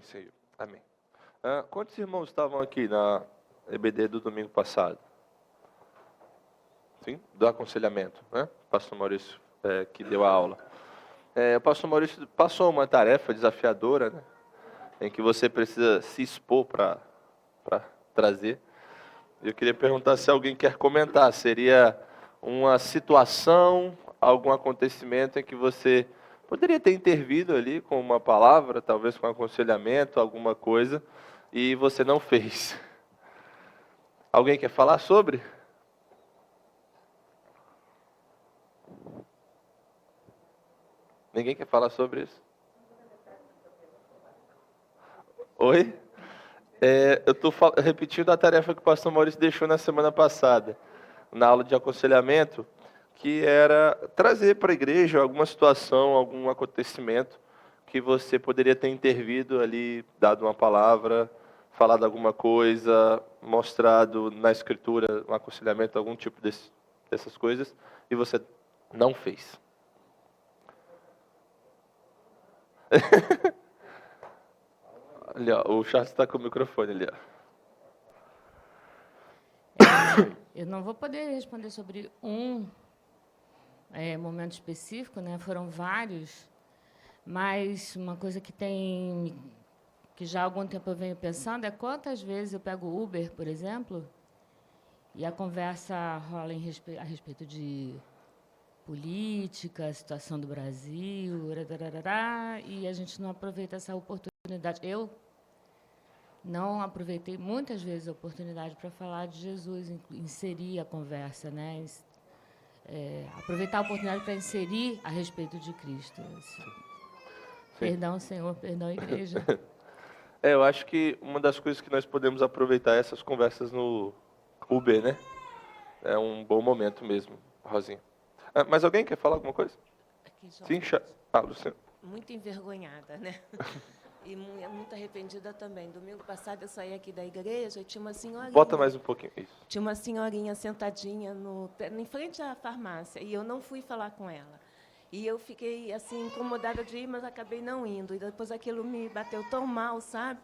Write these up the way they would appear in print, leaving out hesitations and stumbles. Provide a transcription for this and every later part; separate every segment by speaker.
Speaker 1: Senhor. Amém. Quantos irmãos estavam aqui na EBD do domingo passado? Sim? Do aconselhamento, né? O pastor Maurício que deu a aula. O pastor Maurício passou uma tarefa desafiadora, né? Em que você precisa se expor para trazer. Eu queria perguntar se alguém quer comentar. Seria uma situação, algum acontecimento em que você poderia ter intervido ali com uma palavra, talvez com aconselhamento, alguma coisa, e você não fez. Alguém quer falar sobre? Ninguém quer falar sobre isso? Oi? Eu estou repetindo a tarefa que o pastor Maurício deixou na semana passada, na aula de aconselhamento, que era trazer para a igreja alguma situação, algum acontecimento que você poderia ter intervido ali, dado uma palavra, falado alguma coisa, mostrado na escritura um aconselhamento, algum tipo dessas coisas, e você não fez. Ali, ó, o Charles está com o microfone ali, ó.
Speaker 2: Eu não vou poder responder sobre um momento específico, né? Foram vários, mas uma coisa que já há algum tempo eu venho pensando é quantas vezes eu pego o Uber, por exemplo, e a conversa rola a respeito de política, situação do Brasil, e a gente não aproveita essa oportunidade. Eu não aproveitei muitas vezes a oportunidade para falar de Jesus, inserir a conversa, né? Aproveitar a oportunidade para inserir a respeito de Cristo. Perdão, Senhor, perdão, igreja.
Speaker 1: Eu acho que uma das coisas que nós podemos aproveitar é essas conversas no Uber, né? É um bom momento mesmo, Rosinha. Mas alguém quer falar alguma coisa?
Speaker 3: Aqui,
Speaker 1: Sim, Luciano.
Speaker 3: muito envergonhada, né? E muito arrependida também. Domingo passado eu saí aqui da igreja e tinha uma senhorinha.
Speaker 1: Bota mais um pouquinho. Isso.
Speaker 3: Tinha uma senhorinha sentadinha em frente à farmácia e eu não fui falar com ela. E eu fiquei assim incomodada de ir, mas acabei não indo. E depois aquilo me bateu tão mal, sabe?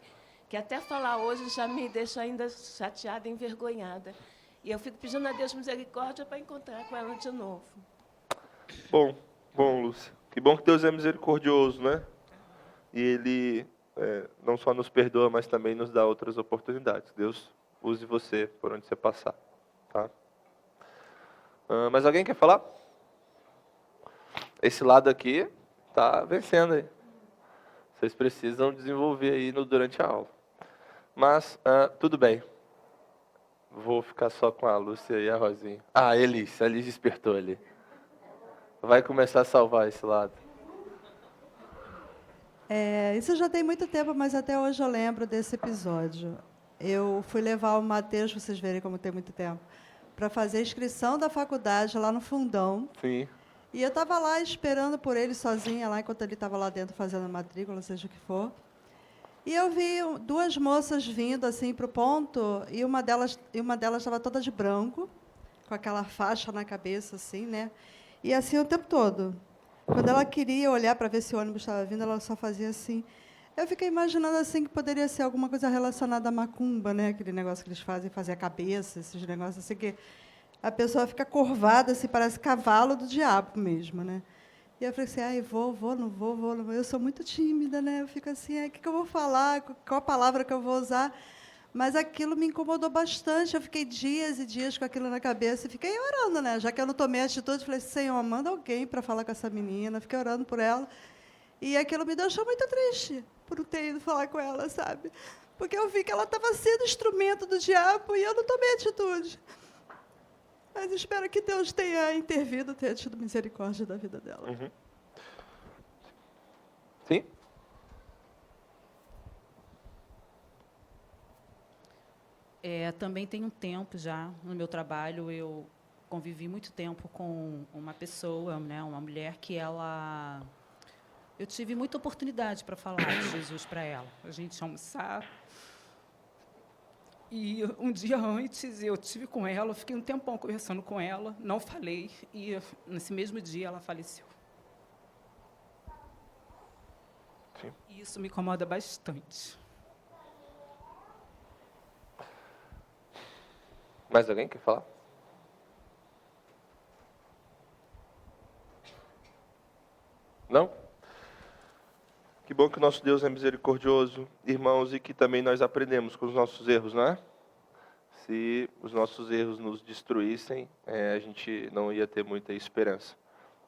Speaker 3: Que até falar hoje já me deixa ainda chateada, envergonhada. E eu fico pedindo a Deus misericórdia para encontrar com ela de novo.
Speaker 1: Bom, Lúcia. Que bom que Deus é misericordioso, né? E Ele não só nos perdoa, mas também nos dá outras oportunidades. Deus use você por onde você passar. Tá? Mas alguém quer falar? Esse lado aqui está vencendo aí. Vocês precisam desenvolver aí durante a aula. Mas, tudo bem. Vou ficar só com a Lúcia e a Rosinha. A Elis despertou ali. Vai começar a salvar esse lado.
Speaker 4: Isso já tem muito tempo, mas até hoje eu lembro desse episódio. Eu fui levar o Matheus, vocês verem como tem muito tempo, para fazer a inscrição da faculdade lá no fundão.
Speaker 1: Sim.
Speaker 4: E eu estava lá esperando por ele sozinha, lá enquanto ele estava lá dentro fazendo a matrícula, seja o que for. E eu vi duas moças vindo assim para o ponto, e uma delas estava toda de branco, com aquela faixa na cabeça, assim, né? E assim o tempo todo. Quando ela queria olhar para ver se o ônibus estava vindo, ela só fazia assim. Eu fiquei imaginando assim que poderia ser alguma coisa relacionada à macumba, né? Aquele negócio que eles fazem, fazer a cabeça, esses negócios assim que a pessoa fica curvada, assim, parece cavalo do diabo mesmo, né? E eu falei assim, não vou. Eu sou muito tímida, né? Eu fico assim, o que eu vou falar? Qual a palavra que eu vou usar? Mas aquilo me incomodou bastante. Eu fiquei dias e dias com aquilo na cabeça e fiquei orando, né? Já que eu não tomei atitude, falei, Senhor, manda alguém para falar com essa menina. Fiquei orando por ela. E aquilo me deixou muito triste por não ter ido falar com ela, sabe? Porque eu vi que ela estava sendo instrumento do diabo e eu não tomei atitude. Mas espero que Deus tenha intervido, tenha tido misericórdia da vida dela.
Speaker 1: Uhum. Sim?
Speaker 5: Também tem um tempo já no meu trabalho, eu convivi muito tempo com uma pessoa, né, uma mulher que eu tive muita oportunidade para falar de Jesus para ela. A gente almoçar. E um dia antes eu tive com ela, eu fiquei um tempão conversando com ela, não falei, e nesse mesmo dia ela faleceu.
Speaker 1: Sim.
Speaker 5: E isso me incomoda bastante.
Speaker 1: Mais alguém quer falar? Não? Que bom que o nosso Deus é misericordioso, irmãos, e que também nós aprendemos com os nossos erros, não é? Se os nossos erros nos destruíssem, a gente não ia ter muita esperança.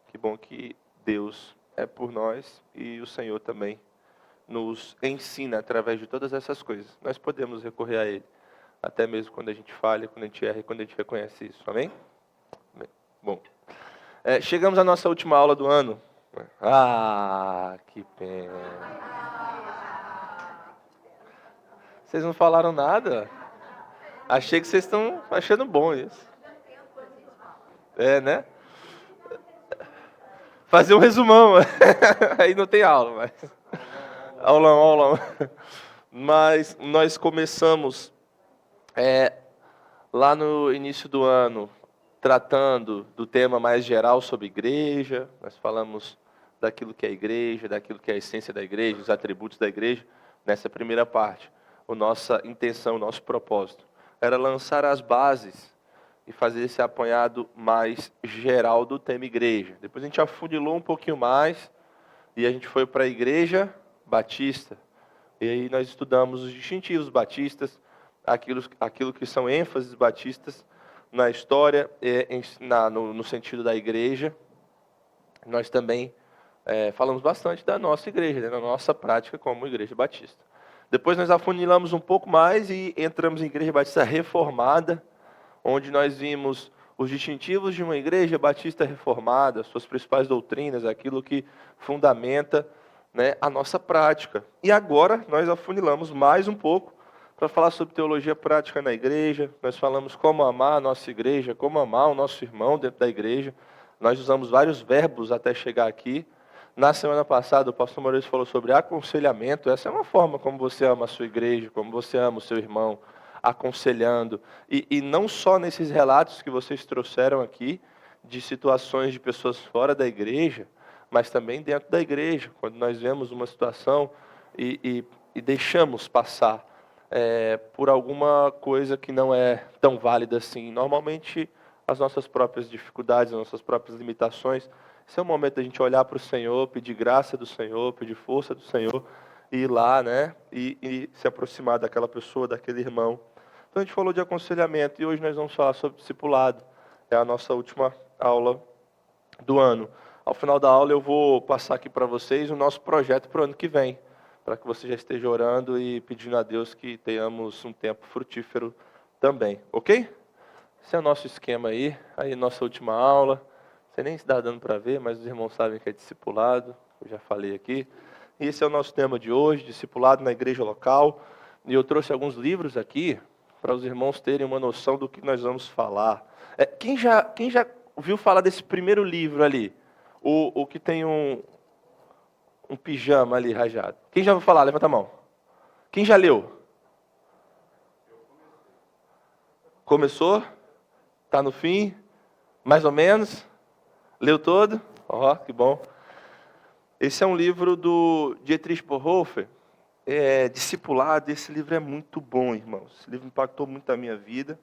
Speaker 1: Que bom que Deus é por nós e o Senhor também nos ensina através de todas essas coisas. Nós podemos recorrer a Ele, até mesmo quando a gente falha, quando a gente erra e quando a gente reconhece isso. Amém? Amém. Bom, chegamos à nossa última aula do ano. Ah, que pena. Vocês não falaram nada? Achei que vocês estão achando bom isso. Né? Fazer um resumão. Aí não tem aula, mas... Aulão. Mas nós começamos lá no início do ano, tratando do tema mais geral sobre igreja. Nós falamos daquilo que é a igreja, daquilo que é a essência da igreja, os atributos da igreja. Nessa primeira parte, a nossa intenção, o nosso propósito era lançar as bases e fazer esse apanhado mais geral do tema igreja. Depois a gente afunilou um pouquinho mais e a gente foi para a igreja batista. E aí nós estudamos os distintivos batistas, aquilo que são ênfases batistas na história, no sentido da igreja. Nós também falamos bastante da nossa igreja, da nossa prática como igreja batista. Depois nós afunilamos um pouco mais e entramos em igreja batista reformada, onde nós vimos os distintivos de uma igreja batista reformada, suas principais doutrinas, aquilo que fundamenta, a nossa prática. E agora nós afunilamos mais um pouco para falar sobre teologia prática na igreja. Nós falamos como amar a nossa igreja, como amar o nosso irmão dentro da igreja. Nós usamos vários verbos até chegar aqui. Na semana passada, o pastor Maurício falou sobre aconselhamento. Essa é uma forma como você ama a sua igreja, como você ama o seu irmão, aconselhando. E não só nesses relatos que vocês trouxeram aqui, de situações de pessoas fora da igreja, mas também dentro da igreja, quando nós vemos uma situação e deixamos passar por alguma coisa que não é tão válida assim. Normalmente, as nossas próprias dificuldades, as nossas próprias limitações. Esse é o momento da gente olhar para o Senhor, pedir graça do Senhor, pedir força do Senhor, e ir lá, e se aproximar daquela pessoa, daquele irmão. Então a gente falou de aconselhamento e hoje nós vamos falar sobre discipulado. É a nossa última aula do ano. Ao final da aula eu vou passar aqui para vocês o nosso projeto para o ano que vem, para que você já esteja orando e pedindo a Deus que tenhamos um tempo frutífero também, ok? Esse é o nosso esquema aí nossa última aula. Você nem se dá dando para ver, mas os irmãos sabem que é discipulado, eu já falei aqui. E esse é o nosso tema de hoje, discipulado na igreja local. E eu trouxe alguns livros aqui, para os irmãos terem uma noção do que nós vamos falar. Quem já ouviu falar desse primeiro livro ali? O que tem um pijama ali rajado. Quem já ouviu falar? Levanta a mão. Quem já leu? Começou? Está no fim? Mais ou menos? Leu todo? Que bom. Esse é um livro do Dietrich Bonhoeffer, discipulado. Esse livro é muito bom, irmãos. Esse livro impactou muito a minha vida.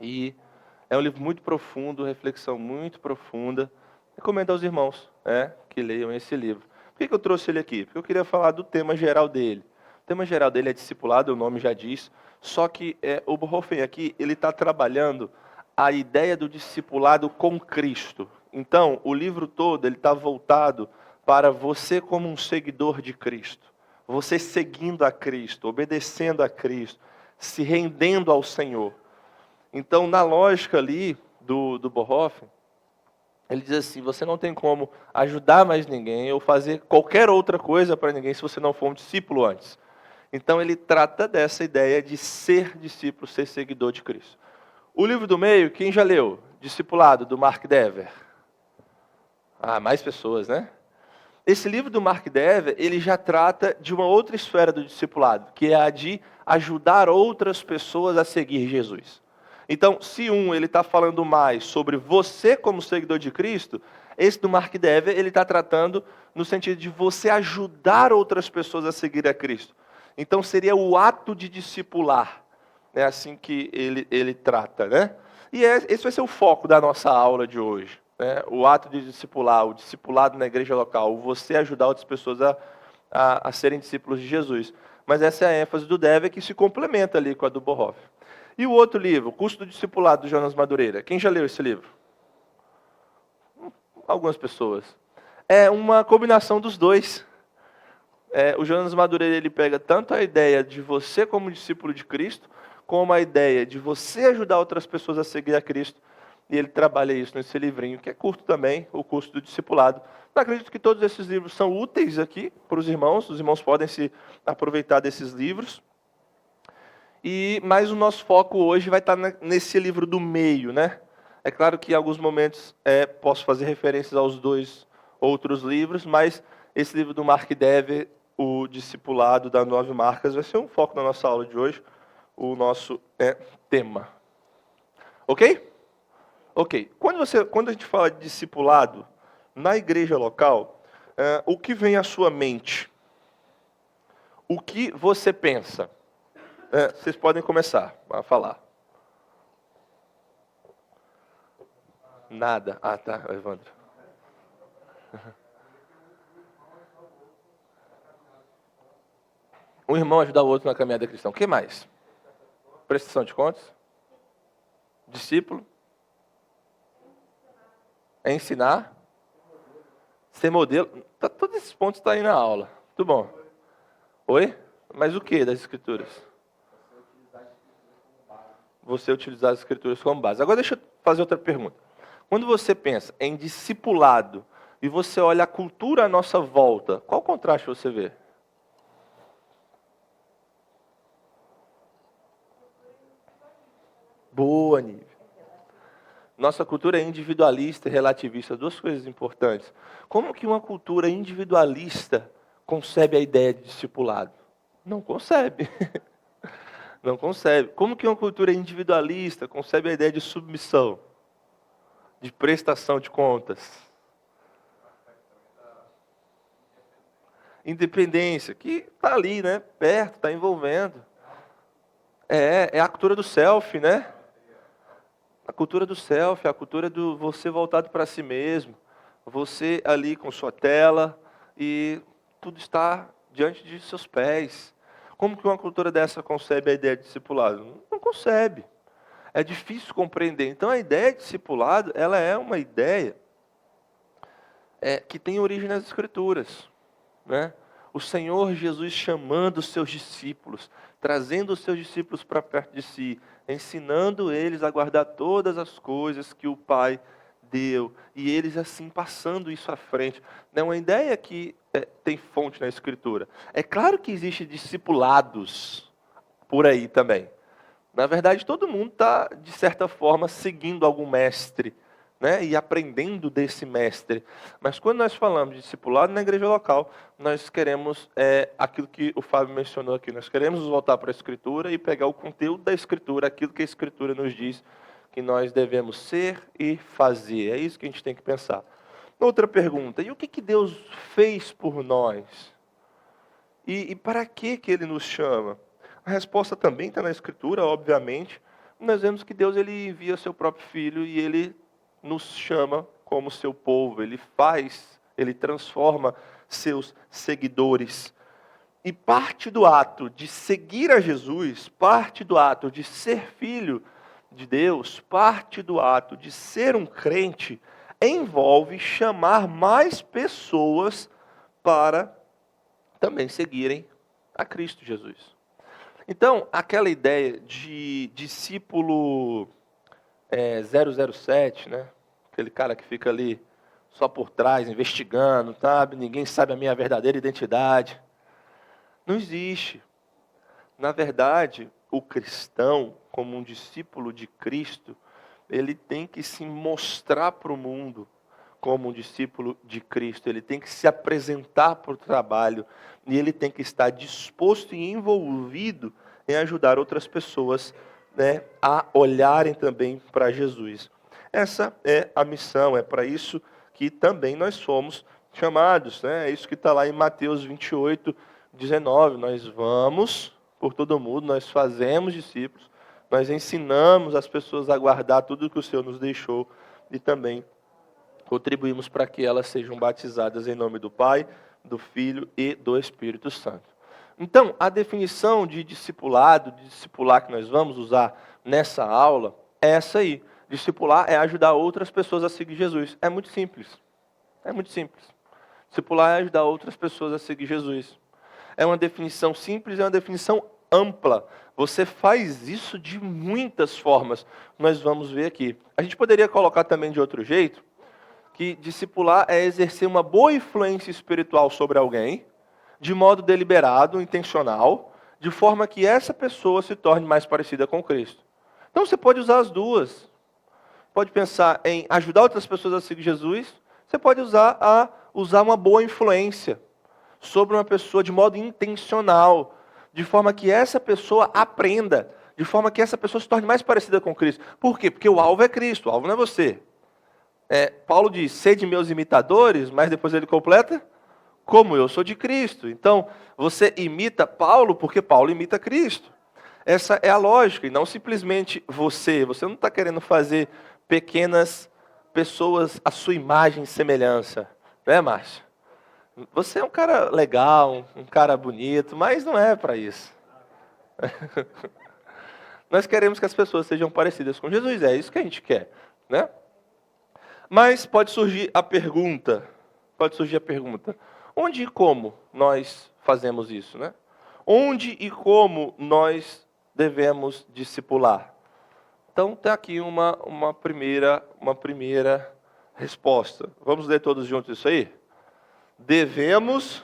Speaker 1: E é um livro muito profundo, reflexão muito profunda. Recomendo aos irmãos que leiam esse livro. Por que eu trouxe ele aqui? Porque eu queria falar do tema geral dele. O tema geral dele é discipulado, o nome já diz. Só que o Bonhoeffer aqui, ele está trabalhando a ideia do discipulado com Cristo. Então, o livro todo ele está voltado para você como um seguidor de Cristo. Você seguindo a Cristo, obedecendo a Cristo, se rendendo ao Senhor. Então, na lógica ali do Bonhoeffer, ele diz assim, você não tem como ajudar mais ninguém ou fazer qualquer outra coisa para ninguém se você não for um discípulo antes. Então, ele trata dessa ideia de ser discípulo, ser seguidor de Cristo. O livro do meio, quem já leu? Discipulado, do Mark Dever. Mais pessoas, né? Esse livro do Mark Dever, ele já trata de uma outra esfera do discipulado, que é a de ajudar outras pessoas a seguir Jesus. Então, se ele está falando mais sobre você como seguidor de Cristo, Esse do Mark Dever, ele está tratando no sentido de você ajudar outras pessoas a seguir a Cristo. Então seria o ato de discipular. É assim que ele trata, né? E esse vai ser o foco da nossa aula de hoje. Né? O ato de discipular, o discipulado na igreja local, você ajudar outras pessoas a serem discípulos de Jesus. Mas essa é a ênfase do Dever, que se complementa ali com a do Bonhoeffer. E o outro livro, O Custo do Discipulado, do Jonas Madureira. Quem já leu esse livro? Algumas pessoas. É uma combinação dos dois. O Jonas Madureira, ele pega tanto a ideia de você como discípulo de Cristo, como a ideia de você ajudar outras pessoas a seguir a Cristo. E ele trabalha isso nesse livrinho, que é curto também, O Custo do Discipulado. Eu acredito que todos esses livros são úteis aqui para os irmãos podem se aproveitar desses livros. Mas o nosso foco hoje vai estar nesse livro do meio, né? É claro que em alguns momentos posso fazer referências aos dois outros livros, mas esse livro do Mark Dever, O Discipulado, das 9 Marcas, vai ser um foco da nossa aula de hoje, o nosso tema. Ok? Ok. Quando a gente fala de discipulado, na igreja local, o que vem à sua mente? O que você pensa? Vocês podem começar a falar. Nada. Ah, tá, Evandro. Um irmão ajudar o outro na caminhada cristã. O que mais? Prestação de contas? Discípulo? Ensinar? Ser modelo? Todos esses pontos estão aí na aula. Tudo bom. Oi? Mas o que das Escrituras? Você utilizar as Escrituras como base. Agora deixa eu fazer outra pergunta. Quando você pensa em discipulado e você olha a cultura à nossa volta, qual contraste você vê? Boa, Nívia. Nossa cultura é individualista e relativista, 2 coisas importantes. Como que uma cultura individualista concebe a ideia de discipulado? Não concebe. Não concebe. Como que uma cultura individualista concebe a ideia de submissão? De prestação de contas? Independência, que está ali, né? Perto, está envolvendo. É a cultura do self, né? A cultura do self, a cultura do você voltado para si mesmo. Você ali com sua tela e tudo está diante de seus pés. Como que uma cultura dessa concebe a ideia de discipulado? Não concebe. É difícil compreender. Então a ideia de discipulado, ela é uma ideia que tem origem nas Escrituras, né? O Senhor Jesus chamando os seus discípulos, trazendo os seus discípulos para perto de si, ensinando eles a guardar todas as coisas que o Pai deu, e eles assim passando isso à frente. Não é uma ideia que tem fonte na Escritura. É claro que existem discipulados por aí também. Na verdade, todo mundo está, de certa forma, seguindo algum mestre, né, e aprendendo desse mestre. Mas quando nós falamos de discipulado na igreja local, nós queremos aquilo que o Fábio mencionou aqui. Nós queremos voltar para a Escritura e pegar o conteúdo da Escritura, aquilo que a Escritura nos diz que nós devemos ser e fazer. É isso que a gente tem que pensar. Outra pergunta, e o que Deus fez por nós? E para que Ele nos chama? A resposta também está na Escritura, obviamente. Nós vemos que Deus ele envia seu próprio Filho e Ele nos chama como seu povo. Ele transforma seus seguidores. E parte do ato de seguir a Jesus, parte do ato de ser filho de Deus, parte do ato de ser um crente, envolve chamar mais pessoas para também seguirem a Cristo Jesus. Então, aquela ideia de discípulo 007, né? Aquele cara que fica ali só por trás, investigando, sabe? Ninguém sabe a minha verdadeira identidade. Não existe. Na verdade, o cristão, como um discípulo de Cristo, ele tem que se mostrar para o mundo como um discípulo de Cristo. Ele tem que se apresentar para o trabalho e ele tem que estar disposto e envolvido em ajudar outras pessoas, né, a olharem também para Jesus. Essa é a missão, é para isso que também nós somos chamados, né? É isso que está lá em Mateus 28, 19. Nós vamos por todo mundo, nós fazemos discípulos, nós ensinamos as pessoas a guardar tudo que o Senhor nos deixou e também contribuímos para que elas sejam batizadas em nome do Pai, do Filho e do Espírito Santo. Então, a definição de discipulado, de discipular que nós vamos usar nessa aula é essa aí. Discipular é ajudar outras pessoas a seguir Jesus. É muito simples. É muito simples. Discipular é ajudar outras pessoas a seguir Jesus. É uma definição simples, é uma definição ampla. Você faz isso de muitas formas. Nós vamos ver aqui. A gente poderia colocar também de outro jeito, que discipular é exercer uma boa influência espiritual sobre alguém, de modo deliberado, intencional, de forma que essa pessoa se torne mais parecida com Cristo. Então você pode usar as duas. Pode pensar em ajudar outras pessoas a seguir Jesus, você pode usar uma boa influência sobre uma pessoa de modo intencional, de forma que essa pessoa aprenda, de forma que essa pessoa se torne mais parecida com Cristo. Por quê? Porque o alvo é Cristo, o alvo não é você. Paulo diz, sede meus imitadores, mas depois ele completa, como eu sou de Cristo. Então, você imita Paulo porque Paulo imita Cristo. Essa é a lógica, e não simplesmente você. Você não está querendo fazer pequenas pessoas à sua imagem e semelhança. Não é, Márcio? Você é um cara legal, um cara bonito, mas não é para isso. Nós queremos que as pessoas sejam parecidas com Jesus, é isso que a gente quer, né? Mas pode surgir a pergunta, onde e como nós fazemos isso, né? Onde e como nós devemos discipular? Então, tem aqui uma primeira resposta. Vamos ler todos juntos isso aí? Devemos...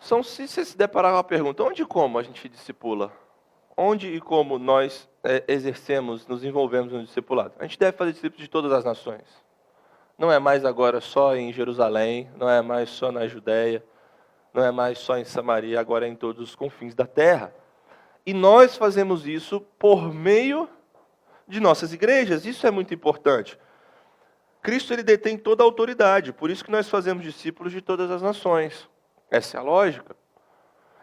Speaker 1: Se você se deparar com a pergunta, onde e como a gente discipula? Onde e como nós exercemos, nos envolvemos no discipulado? A gente deve fazer discípulos de todas as nações. Não é mais agora só em Jerusalém, não é mais só na Judéia, não é mais só em Samaria, agora é em todos os confins da terra. E nós fazemos isso por meio de nossas igrejas, isso é muito importante. Cristo ele detém toda a autoridade, por isso que nós fazemos discípulos de todas as nações. Essa é a lógica.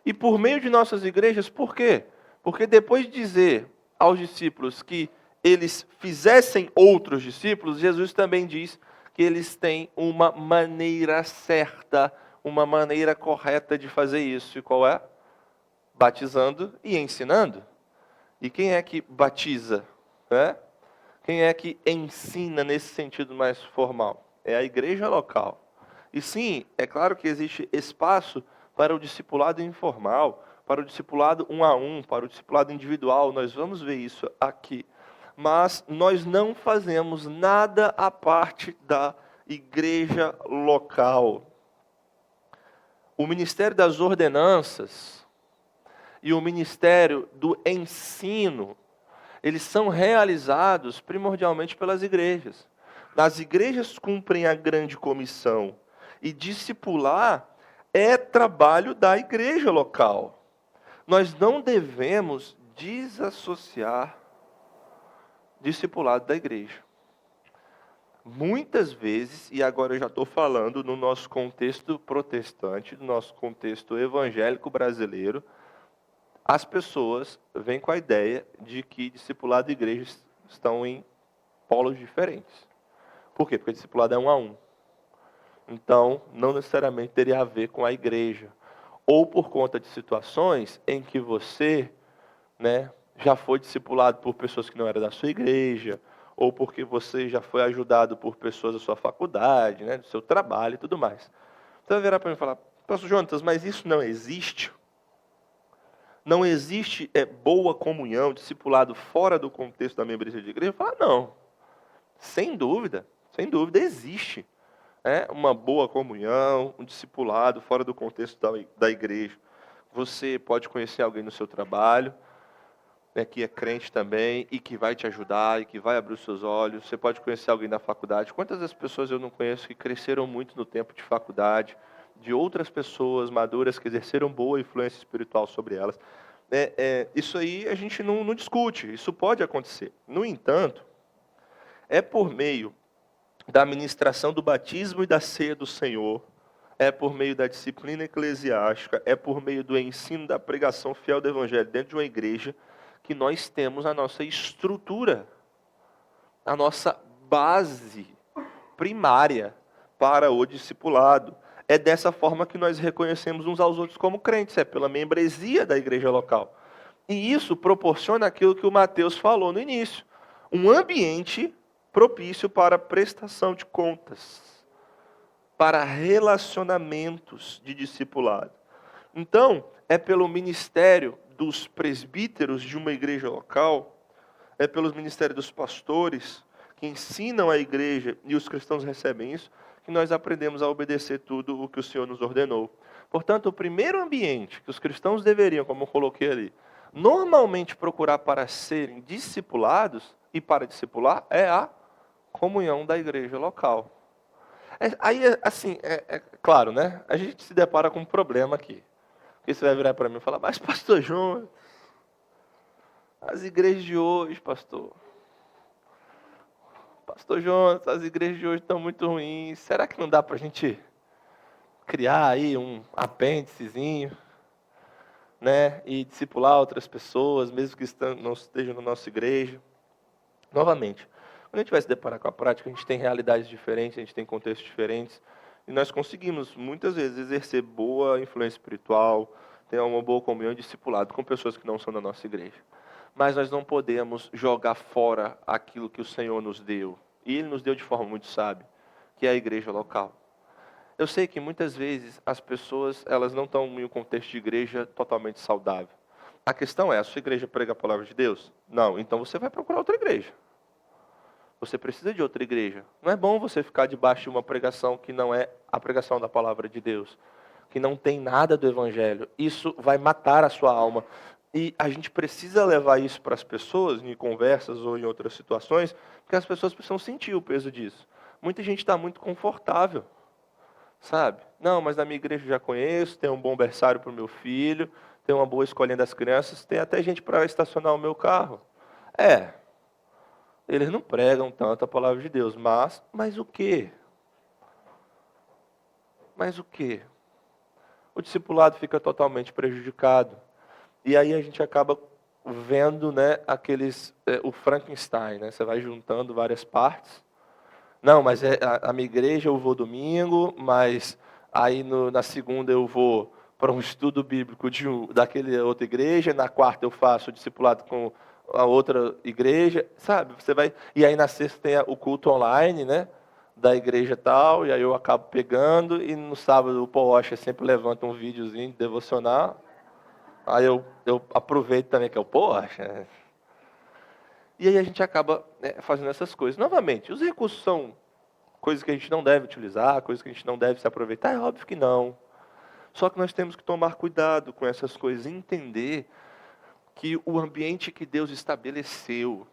Speaker 1: E por meio de nossas igrejas, por quê? Porque depois de dizer aos discípulos que eles fizessem outros discípulos, Jesus também diz que eles têm uma maneira certa, uma maneira correta de fazer isso. E qual é? Batizando e ensinando. E quem é que batiza? Quem é que ensina nesse sentido mais formal? É a igreja local. E sim, é claro que existe espaço para o discipulado informal, para o discipulado 1 a 1, para o discipulado individual, nós vamos ver isso aqui. Mas nós não fazemos nada à parte da igreja local. O ministério das ordenanças e o ministério do ensino, eles são realizados primordialmente pelas igrejas. As igrejas cumprem a grande comissão e discipular é trabalho da igreja local. Nós não devemos desassociar discipulado da igreja. Muitas vezes, e agora eu já estou falando no nosso contexto protestante, no nosso contexto evangélico brasileiro, as pessoas vêm com a ideia de que discipulado e igreja estão em polos diferentes. Por quê? Porque discipulado é 1 a 1. Então, não necessariamente teria a ver com a igreja. Ou por conta de situações em que você, já foi discipulado por pessoas que não eram da sua igreja, ou porque você já foi ajudado por pessoas da sua faculdade, do seu trabalho e tudo mais. Então, vai virar para mim e falar, pastor Jonatas, mas isso não existe? Não existe boa comunhão, discipulado fora do contexto da membresia de igreja? Eu falo, não. Sem dúvida existe. Uma boa comunhão, um discipulado fora do contexto da igreja. Você pode conhecer alguém no seu trabalho, que é crente também, e que vai te ajudar, e que vai abrir os seus olhos. Você pode conhecer alguém da faculdade. Quantas das pessoas eu não conheço que cresceram muito no tempo de faculdade, de outras pessoas maduras que exerceram boa influência espiritual sobre elas. Isso aí a gente não discute, isso pode acontecer. No entanto, é por meio da ministração do batismo e da ceia do Senhor, é por meio da disciplina eclesiástica, é por meio do ensino da pregação fiel do Evangelho dentro de uma igreja, que nós temos a nossa estrutura, a nossa base primária para o discipulado. É dessa forma que nós reconhecemos uns aos outros como crentes, é pela membresia da igreja local. E isso proporciona aquilo que o Mateus falou no início, um ambiente propício para prestação de contas, para relacionamentos de discipulado. Então, é pelo ministério dos presbíteros de uma igreja local, é pelo ministério dos pastores, que ensinam a igreja e os cristãos recebem isso, que nós aprendemos a obedecer tudo o que o Senhor nos ordenou. Portanto, o primeiro ambiente que os cristãos deveriam, como eu coloquei ali, normalmente procurar para serem discipulados e para discipular é a comunhão da igreja local. Claro, né? A gente se depara com um problema aqui. Porque você vai virar para mim e falar, mas pastor João, as igrejas de hoje, pastor Jonas, as igrejas de hoje estão muito ruins. Será que não dá para a gente criar aí um apêndicezinho, né? E discipular outras pessoas, mesmo que não estejam na nossa igreja? Novamente, quando a gente vai se deparar com a prática, a gente tem realidades diferentes, a gente tem contextos diferentes. E nós conseguimos, muitas vezes, exercer boa influência espiritual, ter uma boa comunhão e discipulado com pessoas que não são da nossa igreja. Mas nós não podemos jogar fora aquilo que o Senhor nos deu. E Ele nos deu de forma muito sábia, que é a igreja local. Eu sei que muitas vezes as pessoas elas não estão em um contexto de igreja totalmente saudável. A questão é, a sua igreja prega a palavra de Deus? Não, então você vai procurar outra igreja. Você precisa de outra igreja. Não é bom você ficar debaixo de uma pregação que não é a pregação da palavra de Deus, que não tem nada do Evangelho. Isso vai matar a sua alma. E a gente precisa levar isso para as pessoas, em conversas ou em outras situações, porque as pessoas precisam sentir o peso disso. Muita gente está muito confortável, sabe? Não, mas na minha igreja eu já conheço, tem um bom berçário para o meu filho, tem uma boa escolinha das crianças, tem até gente para estacionar o meu carro. Eles não pregam tanto a palavra de Deus, mas o quê? Mas o quê? O discipulado fica totalmente prejudicado. E aí a gente acaba vendo, né, o Frankenstein, né? Você vai juntando várias partes. Não, mas a minha igreja eu vou domingo, mas aí na segunda eu vou para um estudo bíblico daquela outra igreja, na quarta eu faço o discipulado com a outra igreja, sabe? E aí na sexta tem o culto online, né, da igreja tal, e aí eu acabo pegando, e no sábado o Paul Washer sempre levanta um videozinho de devocional. Aí eu aproveito também que é o Porsche. E aí a gente acaba fazendo essas coisas. Novamente, os recursos são coisas que a gente não deve utilizar, coisas que a gente não deve se aproveitar? É óbvio que não. Só que nós temos que tomar cuidado com essas coisas e entender que o ambiente que Deus estabeleceu,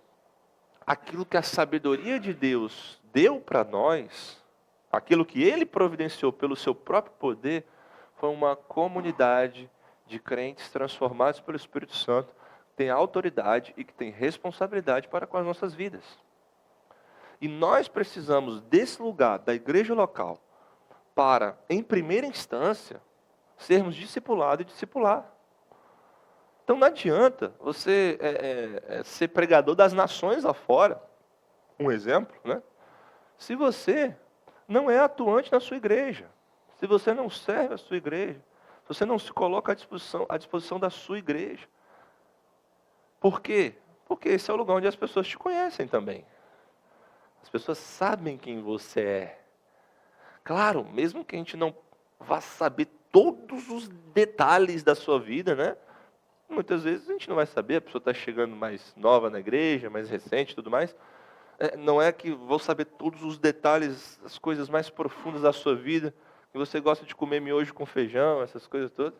Speaker 1: aquilo que a sabedoria de Deus deu para nós, aquilo que Ele providenciou pelo seu próprio poder, foi uma comunidade de crentes transformados pelo Espírito Santo, que tem autoridade e que tem responsabilidade para com as nossas vidas. E nós precisamos desse lugar, da igreja local, para, em primeira instância, sermos discipulados e discipular. Então não adianta você ser pregador das nações lá fora, um exemplo, né? Se você não é atuante na sua igreja, se você não serve a sua igreja, você não se coloca à disposição da sua igreja. Por quê? Porque esse é o lugar onde as pessoas te conhecem também. As pessoas sabem quem você é. Claro, mesmo que a gente não vá saber todos os detalhes da sua vida, né? Muitas vezes a gente não vai saber, a pessoa está chegando mais nova na igreja, mais recente e tudo mais. Não é que vou saber todos os detalhes, as coisas mais profundas da sua vida, que você gosta de comer miojo com feijão, essas coisas todas.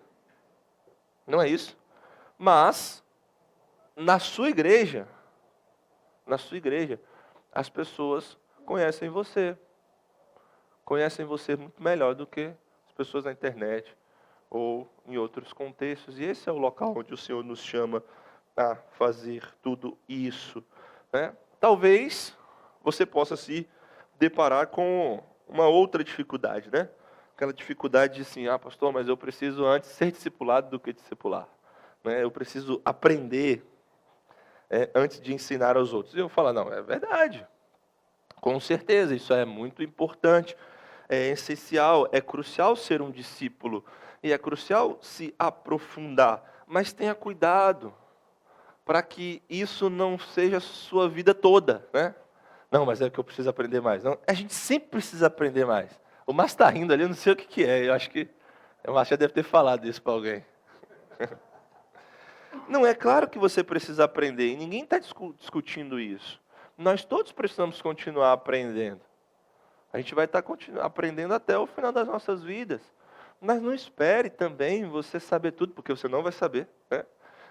Speaker 1: Não é isso. Mas, na sua igreja, as pessoas conhecem você. Conhecem você muito melhor do que as pessoas na internet, ou em outros contextos. E esse é o local onde o Senhor nos chama a fazer tudo isso, né? Talvez você possa se deparar com uma outra dificuldade, né? Aquela dificuldade de assim, pastor, mas eu preciso antes ser discipulado do que discipular, né? Eu preciso aprender antes de ensinar aos outros. E eu falo, não, é verdade. Com certeza, isso é muito importante, é essencial, é crucial ser um discípulo e é crucial se aprofundar, mas tenha cuidado para que isso não seja a sua vida toda, né? Não, mas é que eu preciso aprender mais. Não, a gente sempre precisa aprender mais. O Márcio está rindo ali, eu não sei o que é, eu acho que o Márcio já deve ter falado isso para alguém. Não, é claro que você precisa aprender, e ninguém está discutindo isso. Nós todos precisamos continuar aprendendo. A gente vai estar aprendendo até o final das nossas vidas. Mas não espere também você saber tudo, porque você não vai saber, né?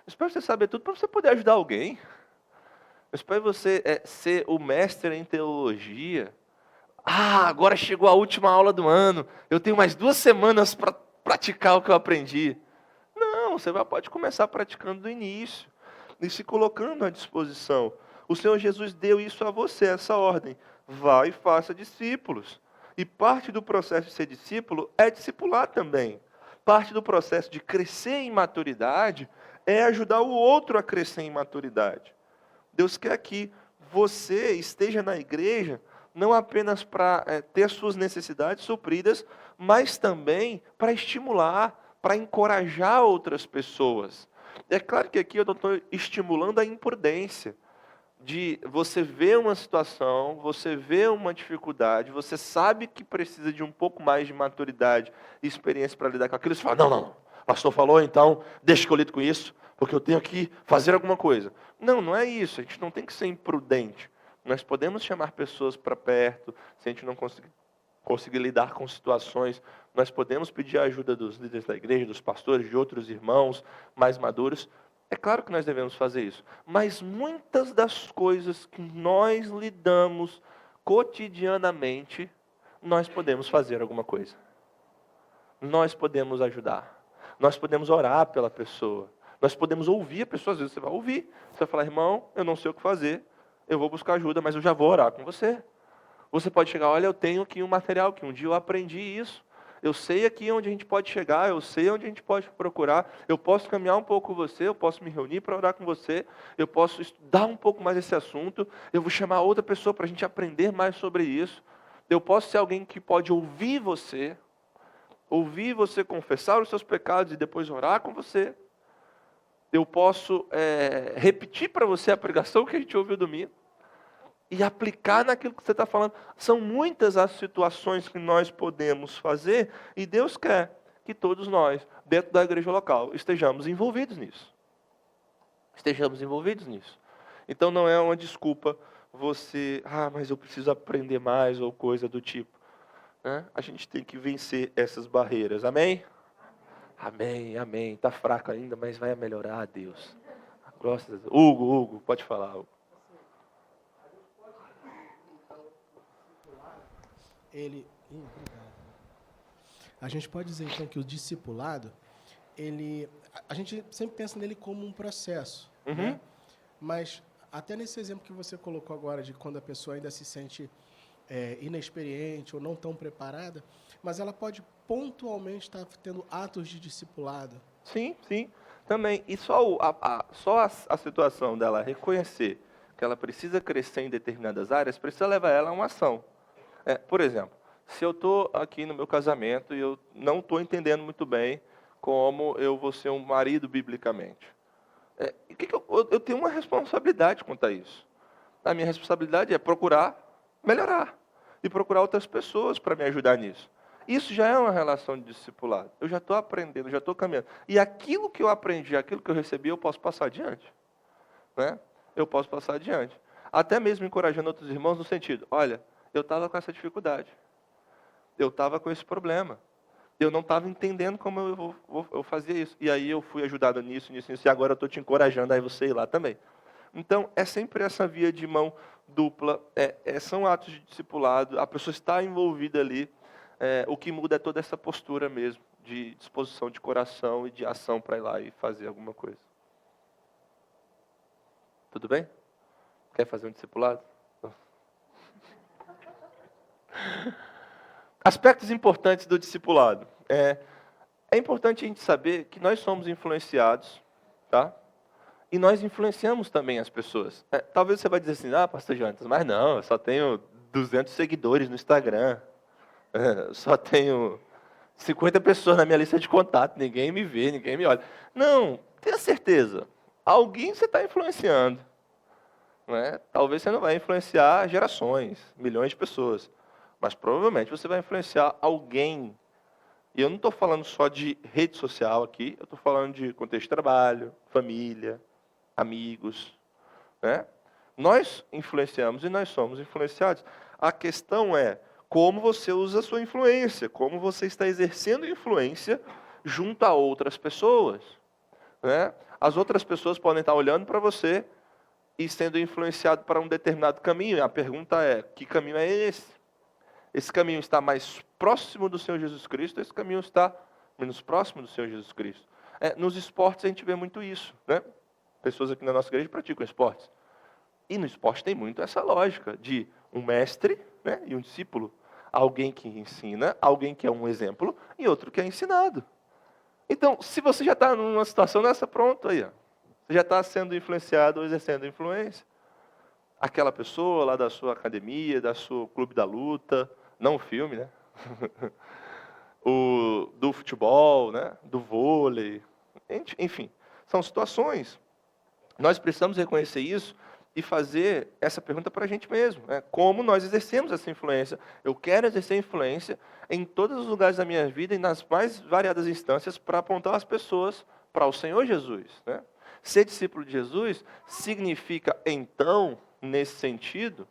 Speaker 1: Espere você saber tudo para você poder ajudar alguém. Espere você ser o mestre em teologia. Agora chegou a última aula do ano. Eu tenho mais 2 semanas para praticar o que eu aprendi. Não, você pode começar praticando do início e se colocando à disposição. O Senhor Jesus deu isso a você, essa ordem. Vá e faça discípulos. E parte do processo de ser discípulo é discipular também. Parte do processo de crescer em maturidade é ajudar o outro a crescer em maturidade. Deus quer que você esteja na igreja não apenas para ter suas necessidades supridas, mas também para estimular, para encorajar outras pessoas. É claro que aqui eu não estou estimulando a imprudência, de você ver uma situação, você vê uma dificuldade, você sabe que precisa de um pouco mais de maturidade e experiência para lidar com aquilo, você fala, não, o pastor falou, então deixa que eu lido com isso, porque eu tenho que fazer alguma coisa. Não é isso, a gente não tem que ser imprudente. Nós podemos chamar pessoas para perto, se a gente não conseguir lidar com situações, nós podemos pedir a ajuda dos líderes da igreja, dos pastores, de outros irmãos mais maduros. É claro que nós devemos fazer isso, mas muitas das coisas que nós lidamos cotidianamente, nós podemos fazer alguma coisa. Nós podemos ajudar. Nós podemos orar pela pessoa. Nós podemos ouvir a pessoa. Às vezes você vai ouvir. Você vai falar, irmão, eu não sei o que fazer. Eu vou buscar ajuda, mas eu já vou orar com você. Você pode chegar, olha, eu tenho aqui um material que um dia eu aprendi isso. Eu sei aqui onde a gente pode chegar, eu sei onde a gente pode procurar, eu posso caminhar um pouco com você, eu posso me reunir para orar com você, eu posso estudar um pouco mais esse assunto, eu vou chamar outra pessoa para a gente aprender mais sobre isso. Eu posso ser alguém que pode ouvir você confessar os seus pecados e depois orar com você. Eu posso repetir para você a pregação que a gente ouviu domingo e aplicar naquilo que você está falando. São muitas as situações que nós podemos fazer e Deus quer que todos nós, dentro da igreja local, estejamos envolvidos nisso. Então não é uma desculpa você, mas eu preciso aprender mais ou coisa do tipo. Né? A gente tem que vencer essas barreiras. Amém? Amém. Está fraco ainda, mas vai melhorar, Deus. Graças a Deus. Hugo, pode falar, Hugo.
Speaker 6: A gente pode dizer, então, que o discipulado, a gente sempre pensa nele como um processo, né? Mas até nesse exemplo que você colocou agora, de quando a pessoa ainda se sente inexperiente ou não tão preparada, mas ela pode pontualmente estar tendo atos de discipulado.
Speaker 1: Sim, também. E só a situação dela reconhecer que ela precisa crescer em determinadas áreas, precisa levar ela a uma ação. Por exemplo, se eu estou aqui no meu casamento e eu não estou entendendo muito bem como eu vou ser um marido biblicamente, eu tenho uma responsabilidade quanto a isso. A minha responsabilidade é procurar melhorar e procurar outras pessoas para me ajudar nisso. Isso já é uma relação de discipulado. Eu já estou aprendendo, já estou caminhando. E aquilo que eu aprendi, aquilo que eu recebi, eu posso passar adiante. Né? Eu posso passar adiante. Até mesmo encorajando outros irmãos no sentido, olha, eu estava com essa dificuldade. Eu estava com esse problema. Eu não estava entendendo como eu fazia isso. E aí eu fui ajudado nisso, e agora eu estou te encorajando a você ir lá também. Então, é sempre essa via de mão dupla, são atos de discipulado, a pessoa está envolvida ali, o que muda é toda essa postura mesmo, de disposição de coração e de ação para ir lá e fazer alguma coisa. Tudo bem? Quer fazer um discipulado? Aspectos importantes do discipulado. É importante a gente saber que nós somos influenciados, tá? E nós influenciamos também as pessoas. Talvez você vai dizer assim, pastor Jonas, mas não, eu só tenho 200 seguidores no Instagram. Eu só tenho 50 pessoas na minha lista de contato, ninguém me vê, ninguém me olha. Não, tenha certeza, alguém você está influenciando. Não é? Talvez você não vai influenciar gerações, milhões de pessoas, mas provavelmente você vai influenciar alguém. E eu não estou falando só de rede social aqui, eu estou falando de contexto de trabalho, família, amigos. Né? Nós influenciamos e nós somos influenciados. A questão é como você usa a sua influência, como você está exercendo influência junto a outras pessoas. Né? As outras pessoas podem estar olhando para você e sendo influenciado para um determinado caminho. A pergunta é, que caminho é esse? Esse caminho está mais próximo do Senhor Jesus Cristo, esse caminho está menos próximo do Senhor Jesus Cristo. Nos esportes a gente vê muito isso. Né? Pessoas aqui na nossa igreja praticam esportes. E no esporte tem muito essa lógica de um mestre, né, e um discípulo. Alguém que ensina, alguém que é um exemplo e outro que é ensinado. Então, se você já está numa situação dessa, pronto aí. Ó. Você já está sendo influenciado ou exercendo influência. Aquela pessoa lá da sua academia, da sua clube da luta, não o filme, né? Do futebol, né? Do vôlei. Enfim, são situações. Nós precisamos reconhecer isso e fazer essa pergunta para a gente mesmo. Né? Como nós exercemos essa influência? Eu quero exercer influência em todos os lugares da minha vida e nas mais variadas instâncias para apontar as pessoas para o Senhor Jesus. Né? Ser discípulo de Jesus significa, então, nesse sentido,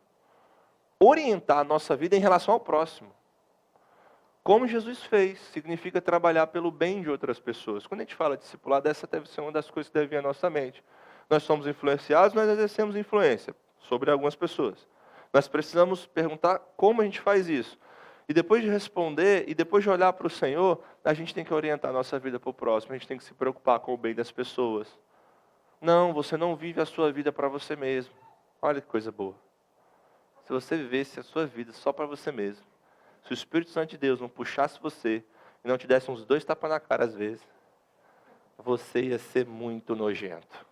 Speaker 1: orientar a nossa vida em relação ao próximo. Como Jesus fez, significa trabalhar pelo bem de outras pessoas. Quando a gente fala de discipulado, essa deve ser uma das coisas que deve vir à nossa mente. Nós somos influenciados, nós exercemos influência sobre algumas pessoas. Nós precisamos perguntar como a gente faz isso. E depois de responder, e depois de olhar para o Senhor, a gente tem que orientar a nossa vida para o próximo, a gente tem que se preocupar com o bem das pessoas. Não, você não vive a sua vida para você mesmo. Olha que coisa boa. Se você vivesse a sua vida só para você mesmo, se o Espírito Santo de Deus não puxasse você e não te desse uns 2 tapas na cara às vezes, você ia ser muito nojento.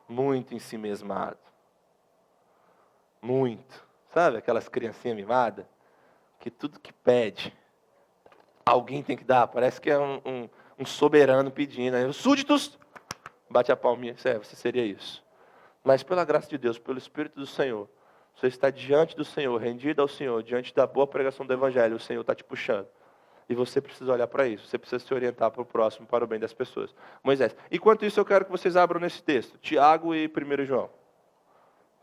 Speaker 1: Muito ensimesmado. Muito. Sabe aquelas criancinhas mimadas? Que tudo que pede, alguém tem que dar. Parece que é um soberano pedindo. Aí os súditos, bate a palminha. Você seria isso. Mas pela graça de Deus, pelo Espírito do Senhor, você está diante do Senhor, rendido ao Senhor, diante da boa pregação do Evangelho, o Senhor está te puxando. E você precisa olhar para isso, você precisa se orientar para o próximo, para o bem das pessoas. Moisés. Enquanto isso, eu quero que vocês abram nesse texto, Tiago e 1 João.